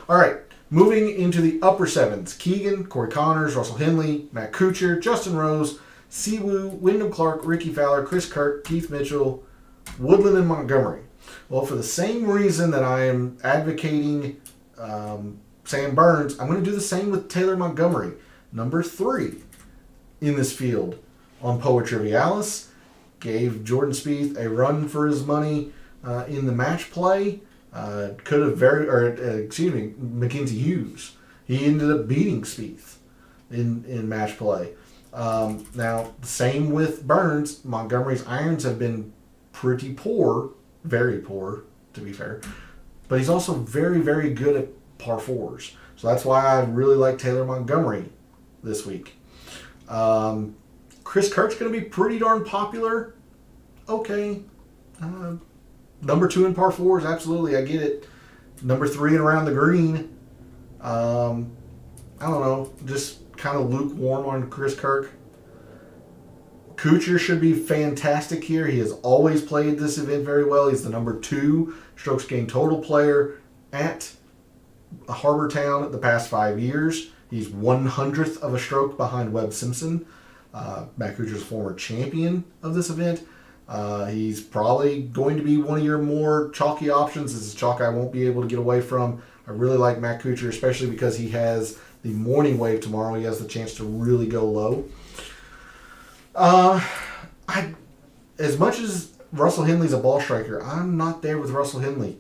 All right, moving into the upper sevens. Keegan, Corey Connors, Russell Henley, Matt Kuchar, Justin Rose, Siwoo, Wyndham Clark, Ricky Fowler, Chris Kirk, Keith Mitchell, Woodland, and Montgomery. Well, for the same reason that I am advocating Sam Burns, I'm going to do the same with Taylor Montgomery, number 3 in this field on Poetry Trivialis. Gave Jordan Spieth a run for his money in the match play. Mackenzie Hughes. He ended up beating Spieth in match play. Now, same with Burns. Montgomery's irons have been pretty poor, very poor, to be fair. But he's also very, very good at par 4s. So that's why I really like Taylor Montgomery this week. Chris Kirk's going to be pretty darn popular. Okay. Number 2 in par 4s, absolutely, I get it. Number 3 and around the green. I don't know, just kind of lukewarm on Chris Kirk. Kuchar should be fantastic here. He has always played this event very well. He's the number 2 strokes gained total player at Harbour Town the past 5 years. He's 1/100th of a stroke behind Webb Simpson. Matt Kuchar's a former champion of this event. He's probably going to be one of your more chalky options. This is chalk I won't be able to get away from. I really like Matt Kuchar, especially because he has the morning wave tomorrow. He has the chance to really go low. As much as Russell Henley's a ball striker, I'm not there with Russell Henley.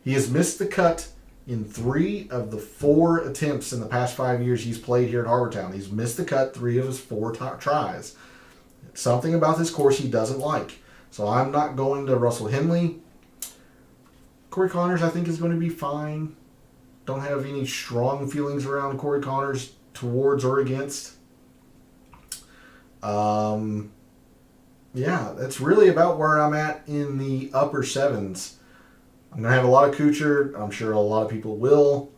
He has missed the cut in 3 of the 4 attempts in the past 5 years he's played here at Harbour Town. He's missed the cut 3 of his 4 tries. Something about this course he doesn't like. So I'm not going to Russell Henley. Corey Connors, I think, is going to be fine. Don't have any strong feelings around Corey Connors towards or against. Yeah, that's really about where I'm at in the upper sevens. I'm going to have a lot of Kuchar. I'm sure a lot of people will.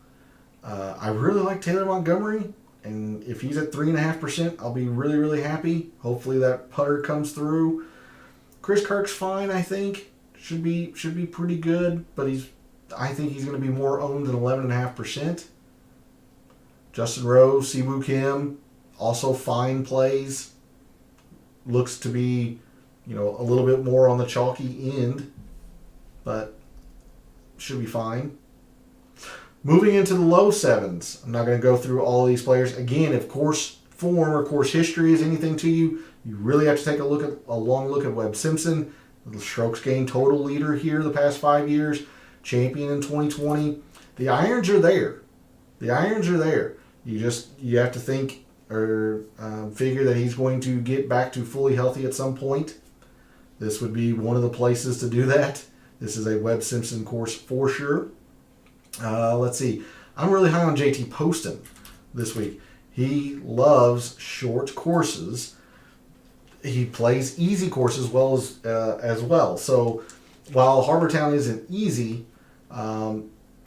I really like Taylor Montgomery. And if he's at 3.5%, I'll be really, really happy. Hopefully that putter comes through. Chris Kirk's fine, I think. Should be pretty good, but I think he's going to be more owned than 11.5%. Justin Rose, Siwoo Kim, also fine plays. Looks to be, a little bit more on the chalky end, but should be fine. Moving into the low sevens, I'm not going to go through all these players. Again, if course form or course history is anything to you, you really have to take a long look at Webb Simpson, the strokes gained total leader here the past 5 years, champion in 2020. The irons are there. You have to think or figure that he's going to get back to fully healthy at some point. This would be one of the places to do that. This is a Webb Simpson course for sure. Let's see. I'm really high on JT Poston this week. He loves short courses. He plays easy courses as well. So while Harbortown isn't easy,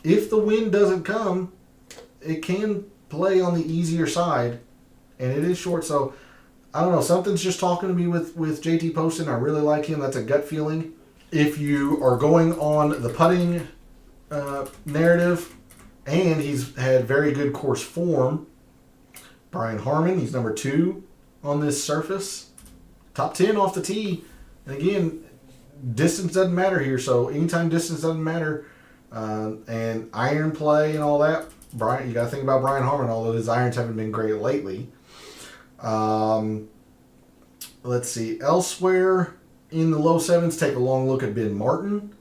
if the wind doesn't come, it can play on the easier side, and it is short. So I don't know. Something's just talking to me with JT Poston. I really like him. That's a gut feeling. If you are going on the putting narrative, and he's had very good course form, Brian Harman, he's number 2 on this surface. Top 10 off the tee. And again, distance doesn't matter here. So anytime distance doesn't matter, and iron play and all that, Brian, you got to think about Brian Harman, although his irons haven't been great lately. Let's see. Elsewhere in the low sevens, take a long look at Ben Martin.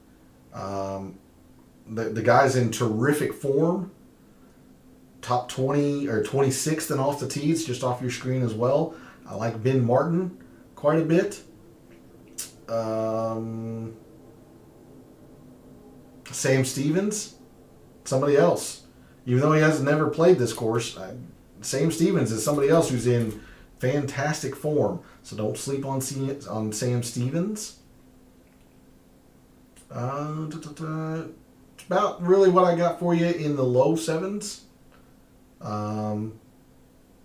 The guy's in terrific form. Top 20 or 26th and off the tee. It's just off your screen as well. I like Ben Martin quite a bit. Sam Stevens, somebody else. Even though he has never played this course, Sam Stevens is somebody else who's in fantastic form. So don't sleep on Sam Stevens. It's about really what I got for you in the low sevens. Ben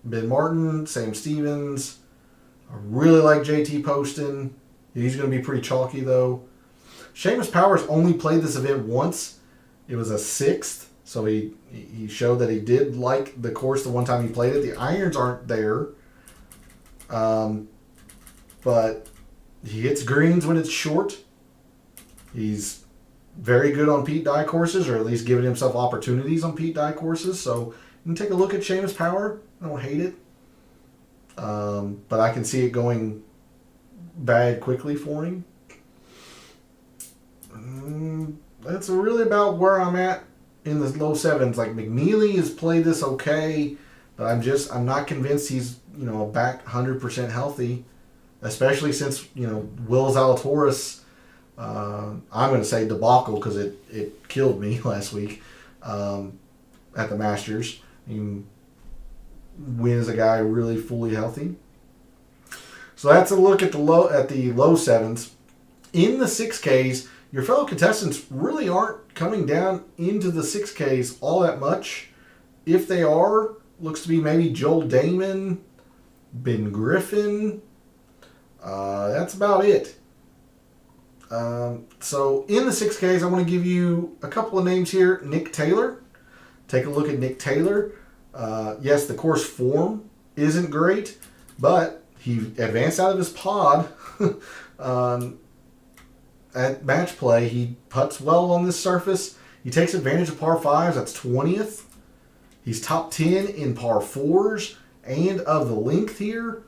Martin, Sam Stevens. I really like JT Poston. He's going to be pretty chalky though. Seamus Powers only played this event once. It was a 6th, so he showed that he did like the course the one time he played it. The irons aren't there, but he hits greens when it's short. He's very good on Pete Dye courses, or at least giving himself opportunities on Pete Dye courses. So you can take a look at Seamus Power. I don't hate it, but I can see it going bad quickly for him. That's really about where I'm at in the low sevens. Like McNeely has played this okay, but I'm not convinced he's back 100% healthy, especially since Will Zalatoris. I'm going to say debacle because it killed me last week at the Masters. When is a guy really fully healthy? So that's a look at the low sevens. In the 6Ks, your fellow contestants really aren't coming down into the 6Ks all that much. If they are, looks to be maybe Joel Damon, Ben Griffin. That's about it. So in the 6Ks, I want to give you a couple of names here. Nick Taylor. Take a look at Nick Taylor. Yes, the course form isn't great, but he advanced out of his pod at match play. He putts well on this surface. He takes advantage of par 5s. That's 20th. He's top 10 in par 4s and of the length here.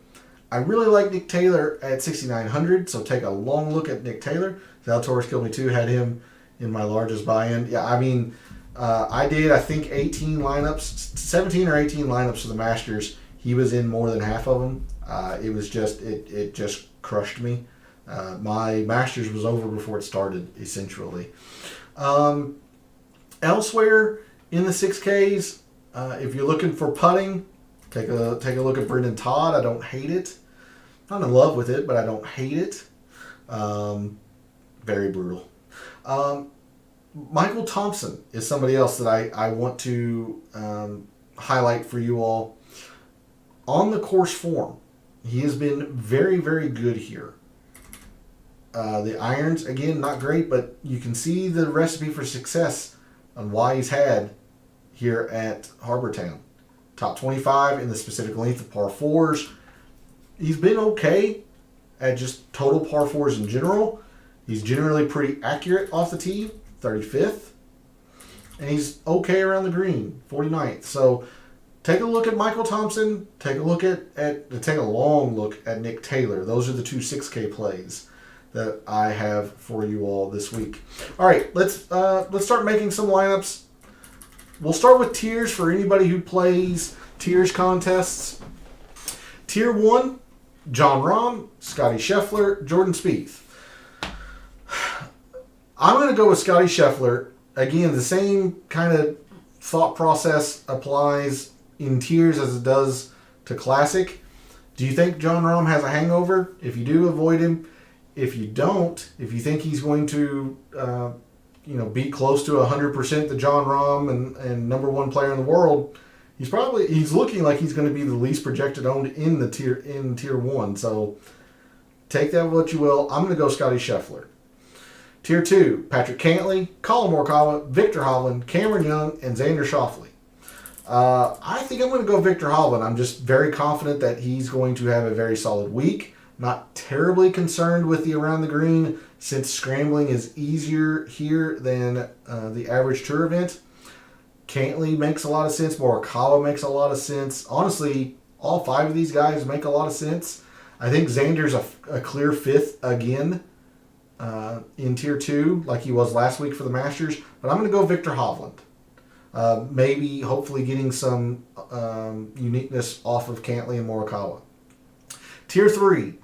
I really like Nick Taylor at 6,900, so take a long look at Nick Taylor. Zalatoris killed me too. Had him in my largest buy-in. Yeah, I did, I think, 17 or 18 lineups for the Masters. He was in more than half of them. It just crushed me. My Masters was over before it started, essentially. Elsewhere in the 6Ks, if you're looking for putting, take a look at Brendan Todd. I don't hate it. Not in love with it, but I don't hate it. Very brutal. Michael Thompson is somebody else that I want to highlight for you all. On the course form, he has been very, very good here. The irons, again, not great, but you can see the recipe for success on why he's had here at Harbour Town. Top 25 in the specific length of par 4s. He's been okay at just total par 4s in general. He's generally pretty accurate off the tee, 35th. And he's okay around the green, 49th. So take a look at Michael Thompson. Take a long look at Nick Taylor. Those are the two 6K plays that I have for you all this week. All right, let's start making some lineups. We'll start with tiers for anybody who plays tiers contests. Tier 1, Jon Rahm, Scotty Scheffler, Jordan Spieth. I'm going to go with Scotty Scheffler. Again, the same kind of thought process applies in tiers as it does to Classic. Do you think Jon Rahm has a hangover? If you do, avoid him. If you don't, if you think he's going to be close to 100% the Jon Rahm and number one player in the world, he's looking like he's going to be the least projected owned in tier 1. So take that what you will. I'm going to go Scotty Scheffler. Tier 2, Patrick Cantlay, Collin Morikawa, Victor Hovland, Cameron Young, and Xander Schauffele. I think I'm going to go Victor Hovland. I'm just very confident that he's going to have a very solid week. Not terribly concerned with the around the green since scrambling is easier here than the average tour event. Cantlay makes a lot of sense. Morikawa makes a lot of sense. Honestly, all 5 of these guys make a lot of sense. I think Xander's a clear 5th again in Tier 2 like he was last week for the Masters. But I'm going to go Victor Hovland. Maybe, hopefully, getting some uniqueness off of Cantlay and Morikawa. Tier 3,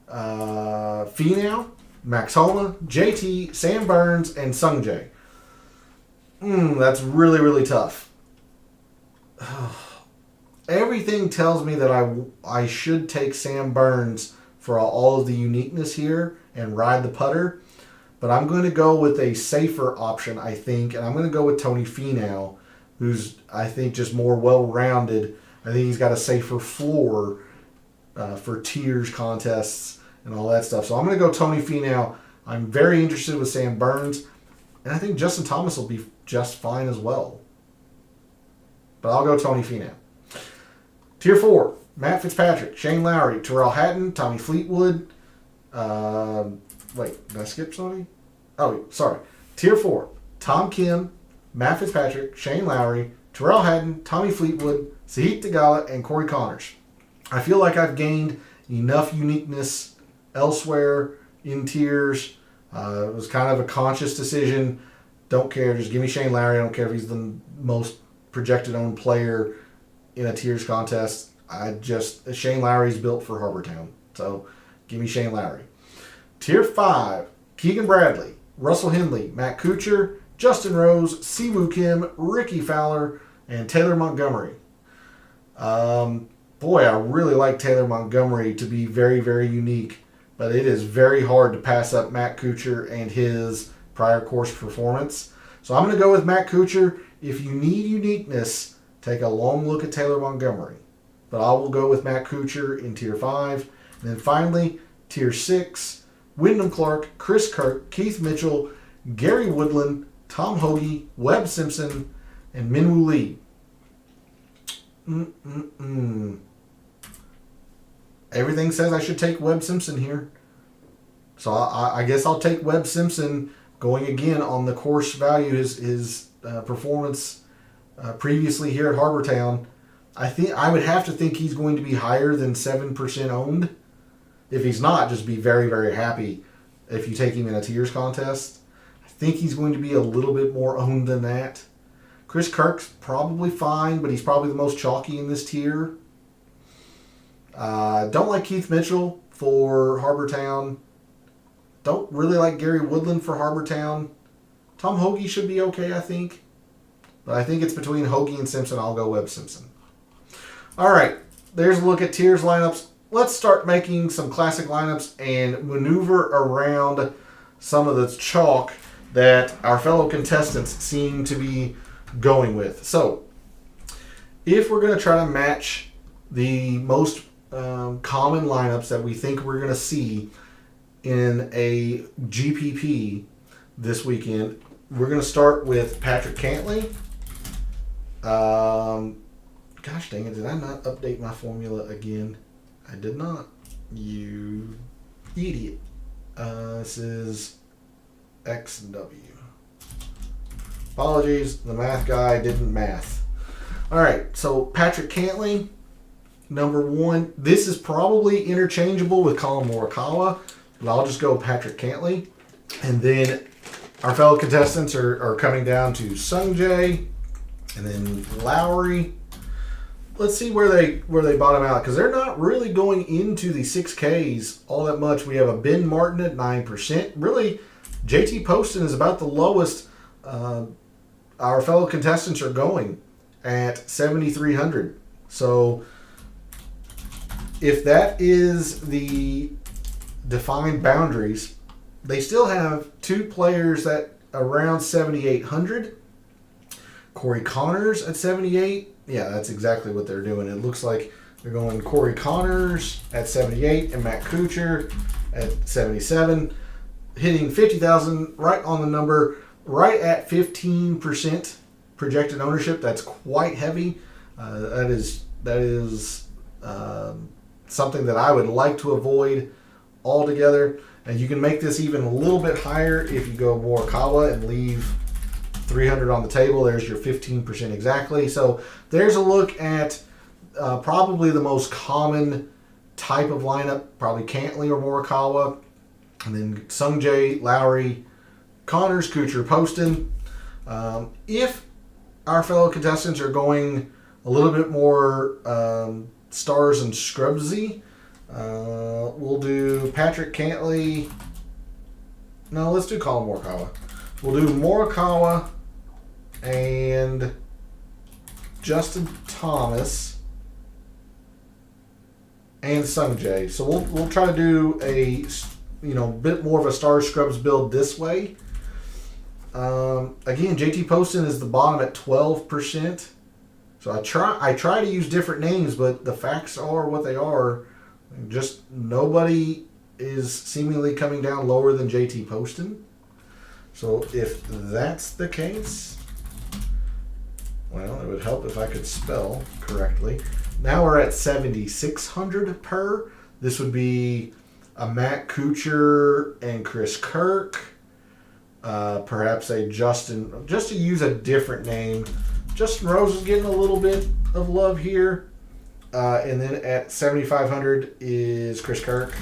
Finau, Max Homa, JT, Sam Burns, and Sungjae. That's really, really tough. Everything tells me that I should take Sam Burns for all of the uniqueness here and ride the putter. But I'm going to go with a safer option, I think. And I'm going to go with Tony Finau, who's, I think, just more well-rounded. I think he's got a safer floor for tiers, contests, and all that stuff. So I'm going to go Tony Finau. I'm very interested with Sam Burns. And I think Justin Thomas will be just fine as well. But I'll go Tony Finau. Tier 4, Matt Fitzpatrick, Shane Lowry, Tyrrell Hatton, Tommy Fleetwood. Wait, did I skip somebody? Oh, sorry. Tier 4, Tom Kim, Matt Fitzpatrick, Shane Lowry, Tyrrell Hatton, Tommy Fleetwood, Sahith Theegala, and Corey Connors. I feel like I've gained enough uniqueness elsewhere in tiers. It was kind of a conscious decision. Don't care. Just give me Shane Lowry. I don't care if he's the most projected owned player in a tiers contest. Shane Lowry's built for Harbour Town. So give me Shane Lowry. Tier 5, Keegan Bradley, Russell Henley, Matt Kuchar, Justin Rose, Siwoo Kim, Ricky Fowler, and Taylor Montgomery. Boy, I really like Taylor Montgomery to be very, very unique. But it is very hard to pass up Matt Kuchar and his prior course performance. So I'm going to go with Matt Kuchar. If you need uniqueness, take a long look at Taylor Montgomery. But I will go with Matt Kuchar in Tier 5. And then finally, Tier 6, Wyndham Clark, Chris Kirk, Keith Mitchell, Gary Woodland, Tom Hoge, Webb Simpson, and Minwoo Lee. Everything says I should take Webb Simpson here. So I guess I'll take Webb Simpson going again on the course value, his performance previously here at Harbour Town. I would have to think he's going to be higher than 7% owned. If he's not, just be very, very happy if you take him in a tiers contest. I think he's going to be a little bit more owned than that. Chris Kirk's probably fine, but he's probably the most chalky in this tier. Don't like Keith Mitchell for Harbor Town. Don't really like Gary Woodland for Harbor Town. Tom Hoagie should be okay, I think. But I think it's between Hoagie and Simpson. I'll go Webb Simpson. All right, there's a look at tiers lineups. Let's start making some classic lineups and maneuver around some of the chalk that our fellow contestants seem to be going with. So, if we're going to try to match the most common lineups that we think we're going to see in a GPP this weekend, we're going to start with Patrick Cantley. Gosh dang it, did I not update my formula again? I did not. You idiot. This is XW. Apologies, the math guy didn't math. Alright, so Patrick Cantley, number one. This is probably interchangeable with Colin Morikawa, but I'll just go Patrick Cantley. And then our fellow contestants are coming down to Sungjae and then Lowry. Let's see where they bottom out, because they're not really going into the 6Ks all that much. We have a Ben Martin at 9%. Really, JT Poston is about the lowest our fellow contestants are going at 7,300. So if that is the defined boundaries, they still have two players that around 7,800. Corey Connors at 78. Yeah, that's exactly what they're doing. It looks like they're going Corey Connors at 78 and Matt Kuchar at 77, hitting 50,000 right on the number, right at 15% projected ownership. That's quite heavy. That is something that I would like to avoid altogether. And you can make this even a little bit higher if you go Morikawa and leave 300 on the table. There's your 15% exactly. So there's a look at probably the most common type of lineup, probably Cantley or Morikawa, and then Sungjae, Lowry, Connors, Kuchar, Poston. If our fellow contestants are going a little bit more stars and scrubsy, we'll do Patrick Cantley. No, let's do Colin Morikawa. We'll do Morikawa and Justin Thomas and Sungjae. So we'll try to do a bit more of a star scrubs build this way. Again, JT Poston is the bottom at 12%. So I try to use different names, but the facts are what they are. Just nobody is seemingly coming down lower than JT Poston. So if that's the case, well, it would help if I could spell correctly. Now we're at 7,600 per. This would be a Matt Kuchar and Chris Kirk. Perhaps a Justin, just to use a different name. Justin Rose is getting a little bit of love here. And then at 7,500 is Chris Kirk.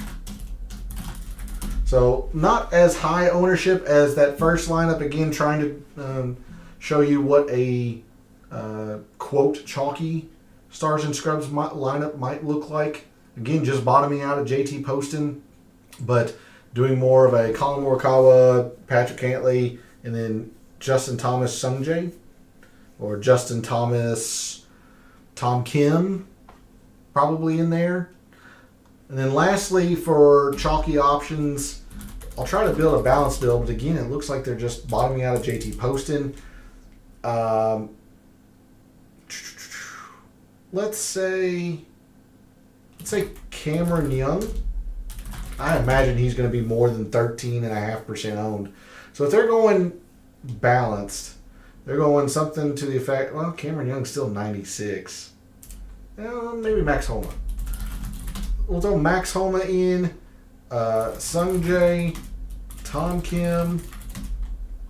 So not as high ownership as that first lineup. Again, trying to show you what a quote chalky stars and scrubs lineup might look like. Again, just bottoming out at JT Poston, but doing more of a Colin Morikawa, Patrick Cantley, and then Justin Thomas, Sungjae, or Justin Thomas, Tom Kim, probably in there. And then lastly, for chalky options, I'll try to build a balanced build, but again, it looks like they're just bottoming out at JT Poston. Let's say Cameron Young. I imagine he's going to be more than 13.5% owned. So if they're going balanced, they're going something to the effect, well, Cameron Young's still 96. Maybe Max Homa. We'll throw Max Homa in, Sungjae, Tom Kim,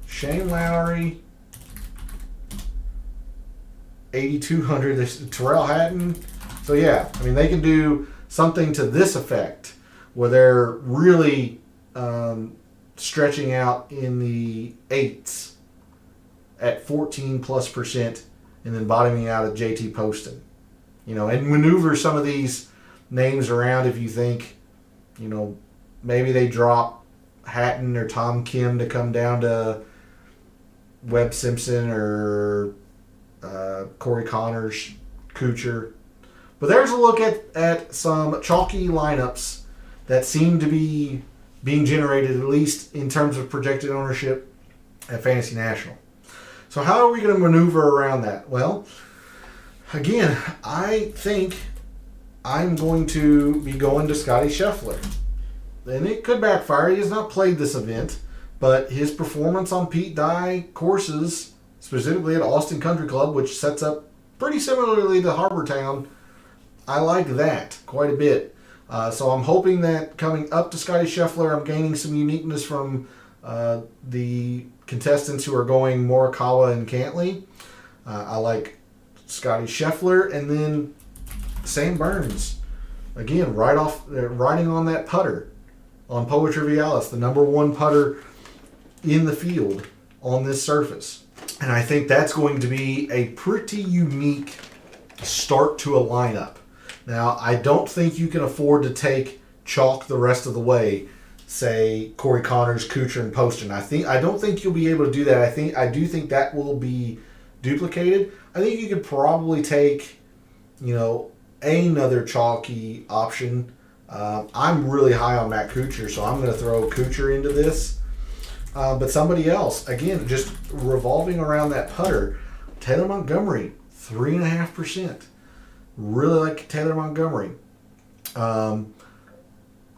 Shane Lowry, 8,200. There's Terrell Hatton. So yeah, I mean, they can do something to this effect where they're really stretching out in the 8s at 14+% and then bottoming out at JT Poston. And maneuver some of these names around if you think, you know, maybe they drop Hatton or Tom Kim to come down to Webb Simpson or Corey Connors, Kuchar. But there's a look at some chalky lineups that seem to be being generated, at least in terms of projected ownership at Fantasy National. So how are we going to maneuver around that? Well, again, I think I'm going to be going to Scotty Scheffler. And it could backfire. He has not played this event, but his performance on Pete Dye courses, specifically at Austin Country Club, which sets up pretty similarly to Harbor Town, I like that quite a bit. So I'm hoping that coming up to Scotty Scheffler, I'm gaining some uniqueness from the contestants who are going Morikawa and Cantley. I like Scotty Scheffler, and then Sam Burns. Again, riding on that putter on Poa Trivialis, the number one putter in the field on this surface. And I think that's going to be a pretty unique start to a lineup. Now, I don't think you can afford to take chalk the rest of the way, say Corey Connors, Kuchar, and Poston. I don't think you'll be able to do that. I do think that will be duplicated. I think you could probably take, you know, another chalky option. I'm really high on Matt Kuchar, so I'm going to throw Kuchar into this. But somebody else, again, just revolving around that putter, Taylor Montgomery, 3.5%. Really like Taylor Montgomery. And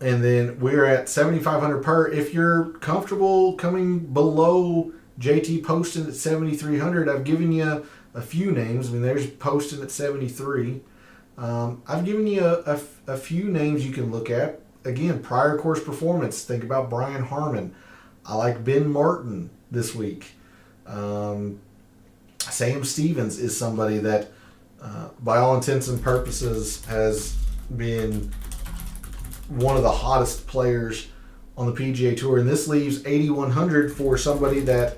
then we're at 7,500 per. If you're comfortable coming below JT Poston at 7,300, I've given you a few names. I mean, there's Poston at 73. I've given you a few names you can look at. Again, prior course performance. Think about Brian Harmon. I like Ben Martin this week. Sam Stevens is somebody that, by all intents and purposes, has been one of the hottest players on the PGA Tour. And this leaves 8,100 for somebody that,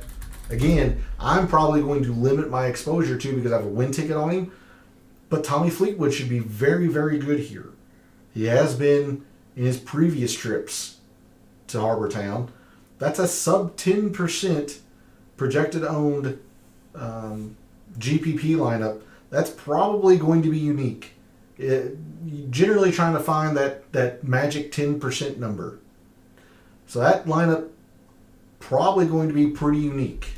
again, I'm probably going to limit my exposure to because I have a win ticket on him. But Tommy Fleetwood should be very, very good here. He has been in his previous trips to Harbor Town. That's a sub 10% projected owned GPP lineup. That's probably going to be unique. Generally trying to find that magic 10% number. So that lineup probably going to be pretty unique.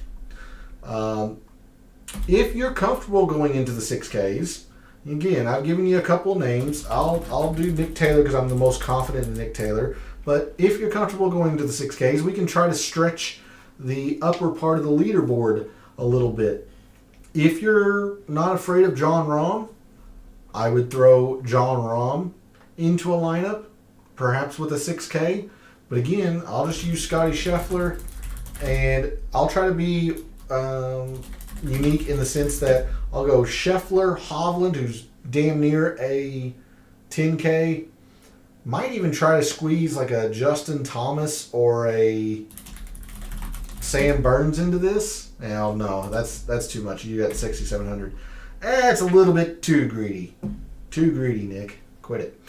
If you're comfortable going into the 6Ks, again, I've given you a couple names. I'll do Nick Taylor because I'm the most confident in Nick Taylor. But if you're comfortable going to the 6Ks, we can try to stretch the upper part of the leaderboard a little bit. If you're not afraid of Jon Rahm, I would throw Jon Rahm into a lineup, perhaps with a 6K. But again, I'll just use Scotty Scheffler, and I'll try to be unique in the sense that I'll go Scheffler, Hovland, who's damn near a 10K. Might even try to squeeze like a Justin Thomas or a Sam Burns into this. Now, no, that's too much. You got 6,700. That's a little bit too greedy. Too greedy, Nick. Quit it.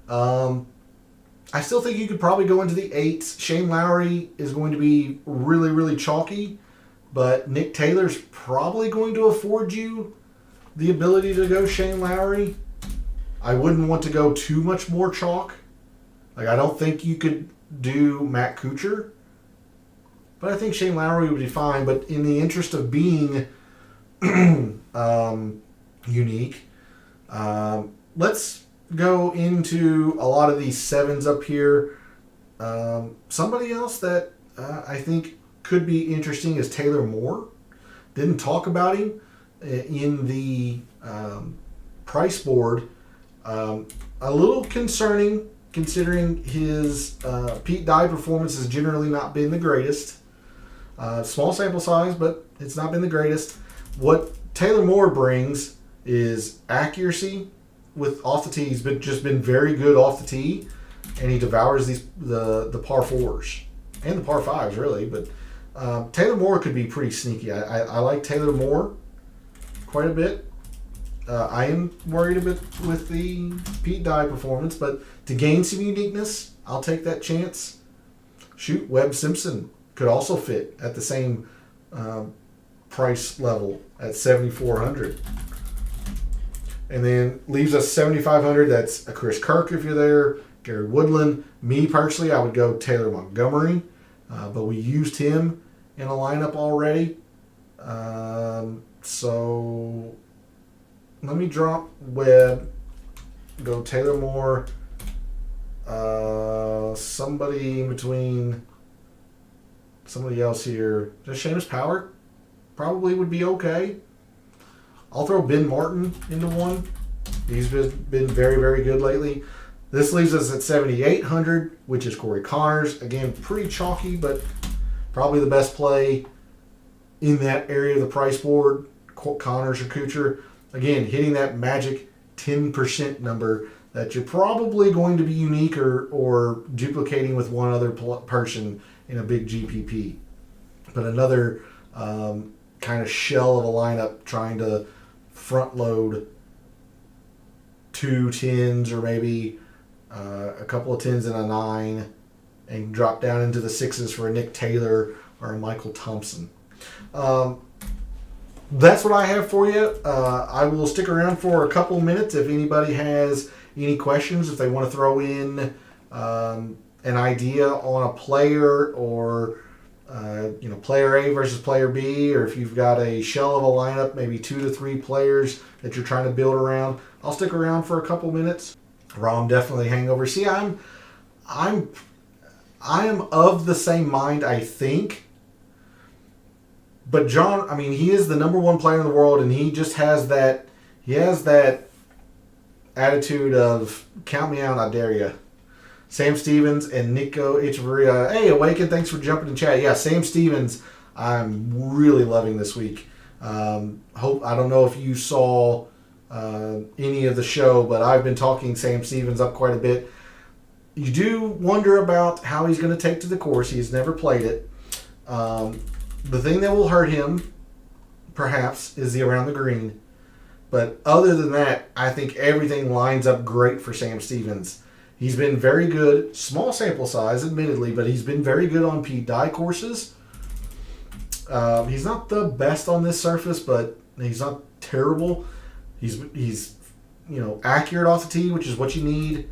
I still think you could probably go into the 8s. Shane Lowry is going to be really, really chalky, but Nick Taylor's probably going to afford you the ability to go Shane Lowry. I wouldn't want to go too much more chalk. Like, I don't think you could do Matt Kuchar, but I think Shane Lowry would be fine. But in the interest of being unique, let's go into a lot of these 7s up here. Somebody else that I think could be interesting is Taylor Moore. Didn't talk about him in the price board. A little concerning considering his Pete Dye performance has generally not been the greatest. Small sample size, but it's not been the greatest. What Taylor Moore brings is accuracy with off the tee. He's just been very good off the tee, and he devours the par 4s and the par 5s really. But Taylor Moore could be pretty sneaky. I like Taylor Moore quite a bit. I am worried a bit with the Pete Dye performance, but to gain some uniqueness, I'll take that chance. Shoot, Webb Simpson could also fit at the same price level at 7,400. And then leaves us 7,500. That's a Chris Kirk if you're there. Gary Woodland. Me personally, I would go Taylor Montgomery, but we used him in a lineup already. So let me drop Webb. Go Taylor Moore. Somebody in between. Somebody else here. Just Seamus Power probably would be okay. I'll throw Ben Martin into one. He's been very, very good lately. This leaves us at 7,800, which is Corey Connors. Again, pretty chalky, but probably the best play in that area of the price board. Connors or Kuchar. Again, hitting that magic 10% number that you're probably going to be unique or duplicating with one other person in a big GPP. But another kind of shell of a lineup trying to front load 2 10s or maybe a couple of 10s and a 9 and drop down into the 6s for a Nick Taylor or a Michael Thompson. That's what I have for you. I will stick around for a couple minutes if anybody has any questions, if they want to throw in an idea on a player or player A versus player B, or if you've got a shell of a lineup, maybe 2 to 3 players that you're trying to build around. I'll stick around for a couple minutes. Rom definitely hangover. See, I am of the same mind, I think. But John, I mean, he is the number 1 player in the world, and he just has that. He has that attitude of count me out, I dare you. Sam Stevens and Nico Echeverria. Hey, Awaken, thanks for jumping in chat. Yeah, Sam Stevens, I'm really loving this week. I don't know if you saw any of the show, but I've been talking Sam Stevens up quite a bit. You do wonder about how he's going to take to the course. He's never played it. The thing that will hurt him, perhaps, is the around the green. But other than that, I think everything lines up great for Sam Stevens. He's been very good, small sample size, admittedly, but he's been very good on Pete Dye courses. He's not the best on this surface, but he's not terrible. He's accurate off the tee, which is what you need.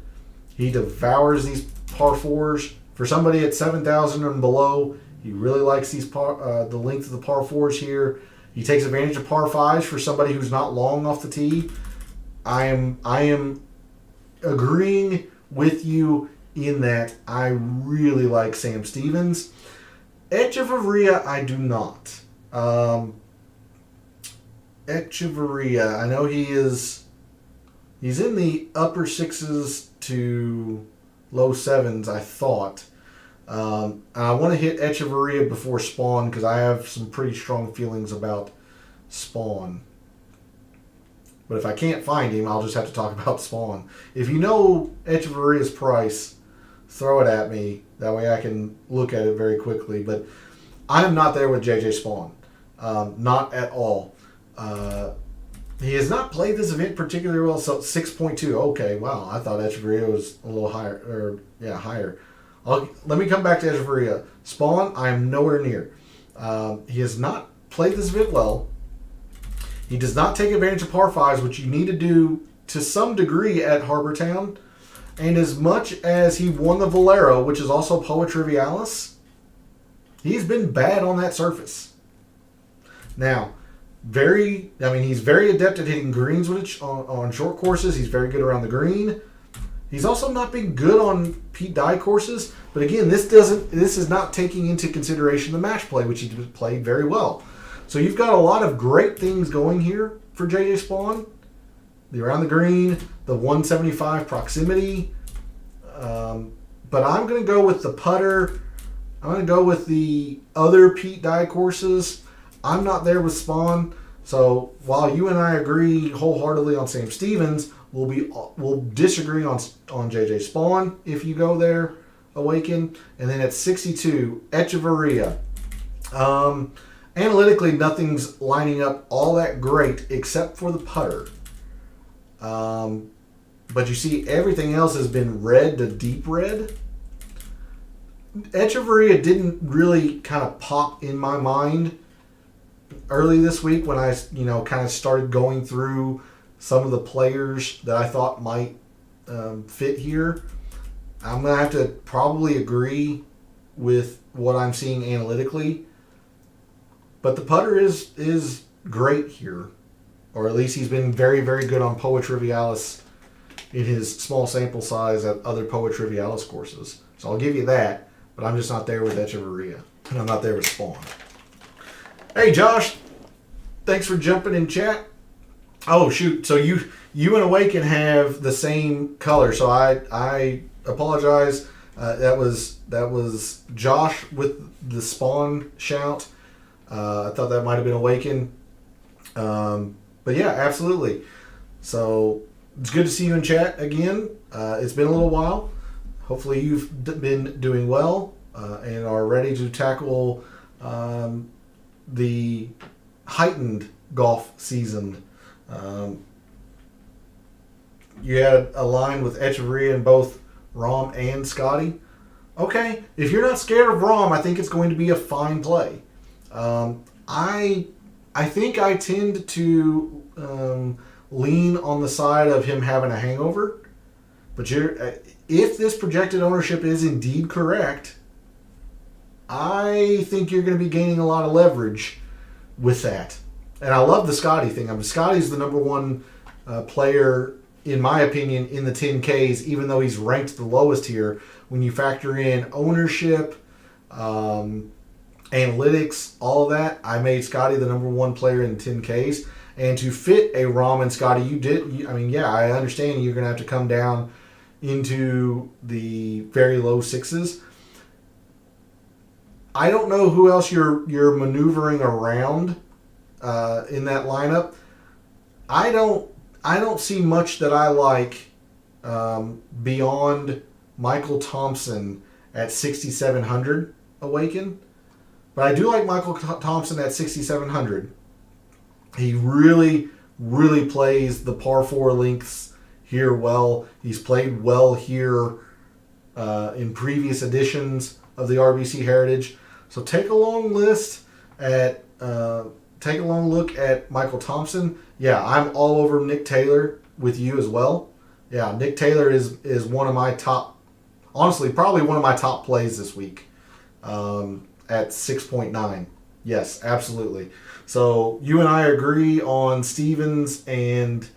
He devours these par 4s. For somebody at 7,000 and below, he really likes these the length of the par 4s here. He takes advantage of par 5s for somebody who's not long off the tee. I am agreeing with you in that I really like Sam Stevens. Echeverria, I do not. Echeverria, I know he's in the upper 6s to low 7s, I thought. I want to hit Echeverria before Spawn because I have some pretty strong feelings about Spawn. But if I can't find him, I'll just have to talk about Spawn. If you know Echeverria's price, throw it at me. That way I can look at it very quickly. But I am not there with JJ Spawn. Not at all. He has not played this event particularly well. So 6.2. Okay, wow. I thought Echeverria was a little higher. Higher. Let me come back to Echeverria. Spawn, I am nowhere near. He has not played this event well. He does not take advantage of par 5s, which you need to do to some degree at Harbor Town. And as much as he won the Valero, which is also Poa Trivialis, he's been bad on that surface. Now, he's very adept at hitting greens on short courses. He's very good around the green. He's also not been good on Pete Dye courses, but again, this is not taking into consideration the match play, which he played very well. So you've got a lot of great things going here for JJ Spawn. The around the green, the 175 proximity. But I'm going to go with the putter. I'm going to go with the other Pete Dye courses. I'm not there with Spawn. So while you and I agree wholeheartedly on Sam Stevens, we'll disagree on JJ Spawn if you go there, Awaken. And then at 62, Echeverria. Analytically, nothing's lining up all that great except for the putter. But you see everything else has been red to deep red. Echeverria didn't really kind of pop in my mind early this week when I, kind of started going through some of the players that I thought might fit here. I'm going to have to probably agree with what I'm seeing analytically. But the putter is great here. Or at least he's been very, very good on Poa Trivialis in his small sample size at other Poa Trivialis courses. So I'll give you that. But I'm just not there with Echeverria. And I'm not there with Spawn. Hey, Josh. Thanks for jumping in chat. Oh, shoot. So you and Awaken have the same color. So I apologize. That was Josh with the Spawn shout. I thought that might have been Awaken. But yeah, absolutely. So it's good to see you in chat again. It's been a little while. Hopefully you've been doing well and are ready to tackle the heightened golf season. You had a line with Echeverria in both Rahm and Scotty. Okay, if you're not scared of Rahm, I think it's going to be a fine play. I think I tend to lean on the side of him having a hangover. But if this projected ownership is indeed correct, I think you're going to be gaining a lot of leverage with that. And I love the Scotty thing. I mean, Scotty's the number one player, in my opinion, in the 10Ks, even though he's ranked the lowest here. When you factor in ownership, analytics, all of that, I made Scotty the number one player in 10Ks. And to fit a Rahm and Scotty, I understand you're going to have to come down into the very low sixes. I don't know who else you're maneuvering around in that lineup. I don't see much that I like beyond Michael Thompson at 6,700 Awaken. But I do like Michael Thompson at 6,700. He really, really plays the par 4 lengths here well. He's played well here in previous editions of the RBC Heritage. So take a long look at Michael Thompson. Yeah, I'm all over Nick Taylor with you as well. Yeah, Nick Taylor is one of my top, honestly, probably one of my top plays this week at 6.9. Yes, absolutely. So you and I agree on Stevens and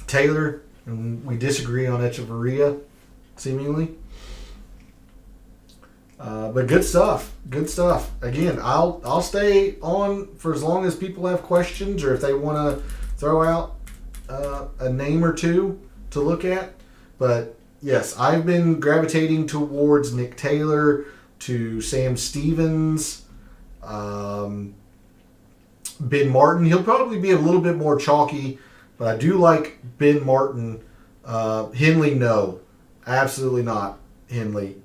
Taylor, and we disagree on Echeverria, seemingly. But good stuff. Good stuff. Again, I'll stay on for as long as people have questions or if they want to throw out a name or two to look at. But yes, I've been gravitating towards Nick Taylor, to Sam Stevens, Ben Martin. He'll probably be a little bit more chalky, but I do like Ben Martin. Henley, no. Absolutely not Henley.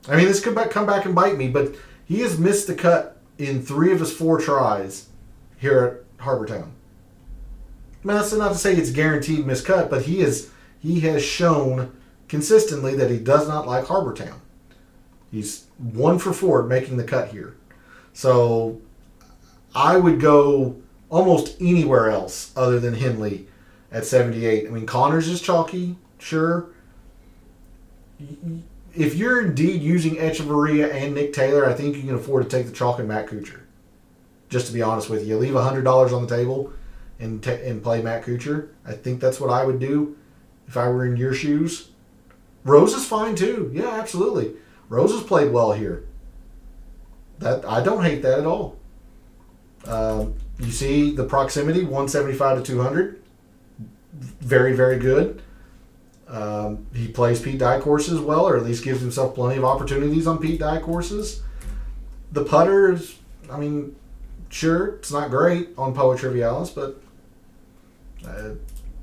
This could come back and bite me, but he has missed the cut in 3 of his 4 tries here at Harbortown. That's not to say it's guaranteed miscut, but he has shown consistently that he does not like Harbortown. He's 1 for 4 making the cut here. So I would go almost anywhere else other than Henley at 78. Connors is chalky, sure. If you're indeed using Echeverria and Nick Taylor, I think you can afford to take the chalk and Matt Kuchar. Just to be honest with you. Leave $100 on the table and play Matt Kuchar. I think that's what I would do if I were in your shoes. Rose is fine too. Yeah, absolutely. Rose has played well here. I don't hate that at all. You see the proximity, 175 to 200. Very, very good. He plays Pete Dye courses well, or at least gives himself plenty of opportunities on Pete Dye courses. The putter is, sure, it's not great on Poa Trivialis, but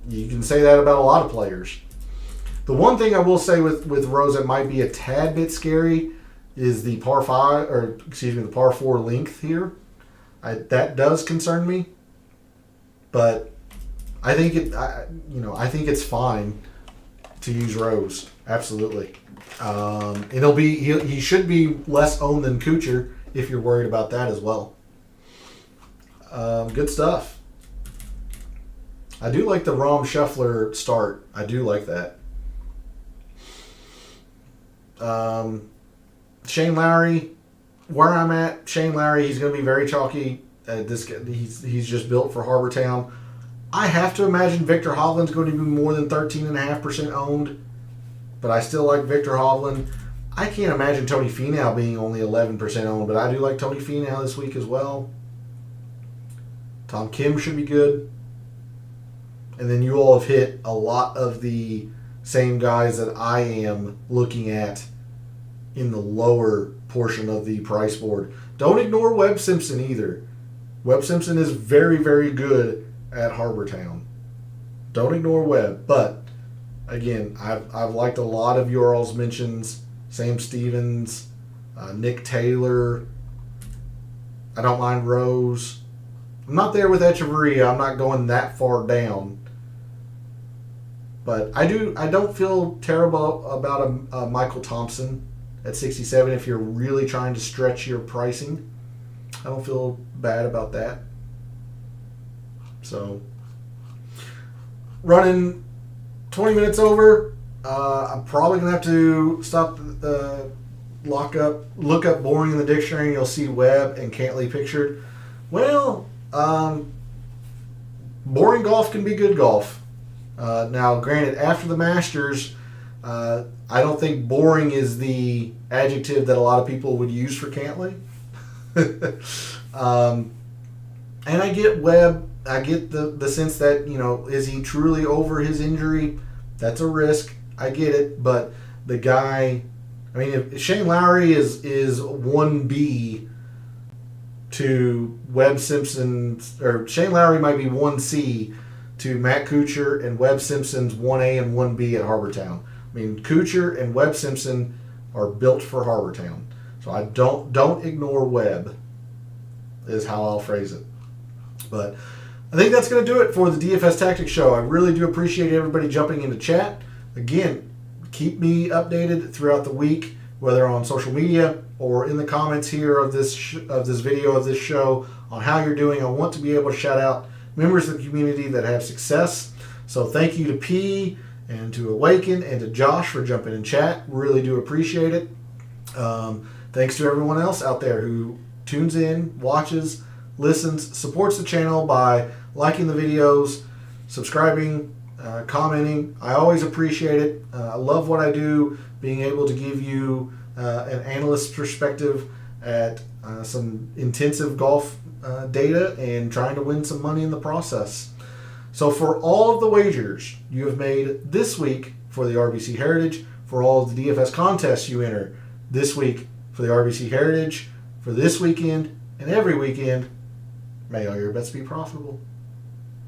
you can say that about a lot of players. The one thing I will say with Rose that might be a tad bit scary is the par 4 length here. That does concern me. but I think I think it's fine to use Rose. Absolutely. He should be less owned than Kuchar if you're worried about that as well. Good stuff. I do like the Rahm Scheffler start. I do like that. Shane Lowry, where I'm at, Shane Lowry, he's going to be very chalky. He's just built for Harbor Town. I have to imagine Victor Hovland's going to be more than 13.5% owned, but I still like Victor Hovland. I can't imagine Tony Finau being only 11% owned, but I do like Tony Finau this week as well. Tom Kim should be good. And then you all have hit a lot of the same guys that I am looking at in the lower portion of the price board. Don't ignore Webb Simpson either. Webb Simpson is very, very good at Harbor Town. Don't ignore Webb. But, again, I've liked a lot of your all's mentions. Sam Stevens, Nick Taylor. I don't mind Rose. I'm not there with Echeverria. I'm not going that far down. But I don't feel terrible about a Michael Thompson at 67 if you're really trying to stretch your pricing. I don't feel bad about that. So, running 20 minutes over. I'm probably going to have to stop, look up boring in the dictionary, and you'll see Webb and Cantley pictured. Well, boring golf can be good golf. Now, granted, after the Masters, I don't think boring is the adjective that a lot of people would use for Cantley. And I get Webb. I get the sense that, is he truly over his injury? That's a risk. I get it. But the guy, if Shane Lowry is 1B to Webb Simpson, or Shane Lowry might be 1C to Matt Kuchar, and Webb Simpson's 1A and 1B at Harbor Town. Kuchar and Webb Simpson are built for Harbor Town. So I don't ignore Webb, is how I'll phrase it. But I think that's going to do it for the DFS Tactics show. I really do appreciate everybody jumping into chat. Again, keep me updated throughout the week, whether on social media or in the comments here of this video of this show on how you're doing. I want to be able to shout out members of the community that have success. So thank you to P and to Awaken and to Josh for jumping in chat. Really do appreciate it. Thanks to everyone else out there who tunes in, watches, listens, supports the channel by liking the videos, subscribing, commenting. I always appreciate it. I love what I do, being able to give you an analyst's perspective at some intensive golf data and trying to win some money in the process. So for all of the wagers you have made this week for the RBC Heritage, for all of the DFS contests you enter this week for the RBC Heritage, for this weekend and every weekend, may all your bets be profitable.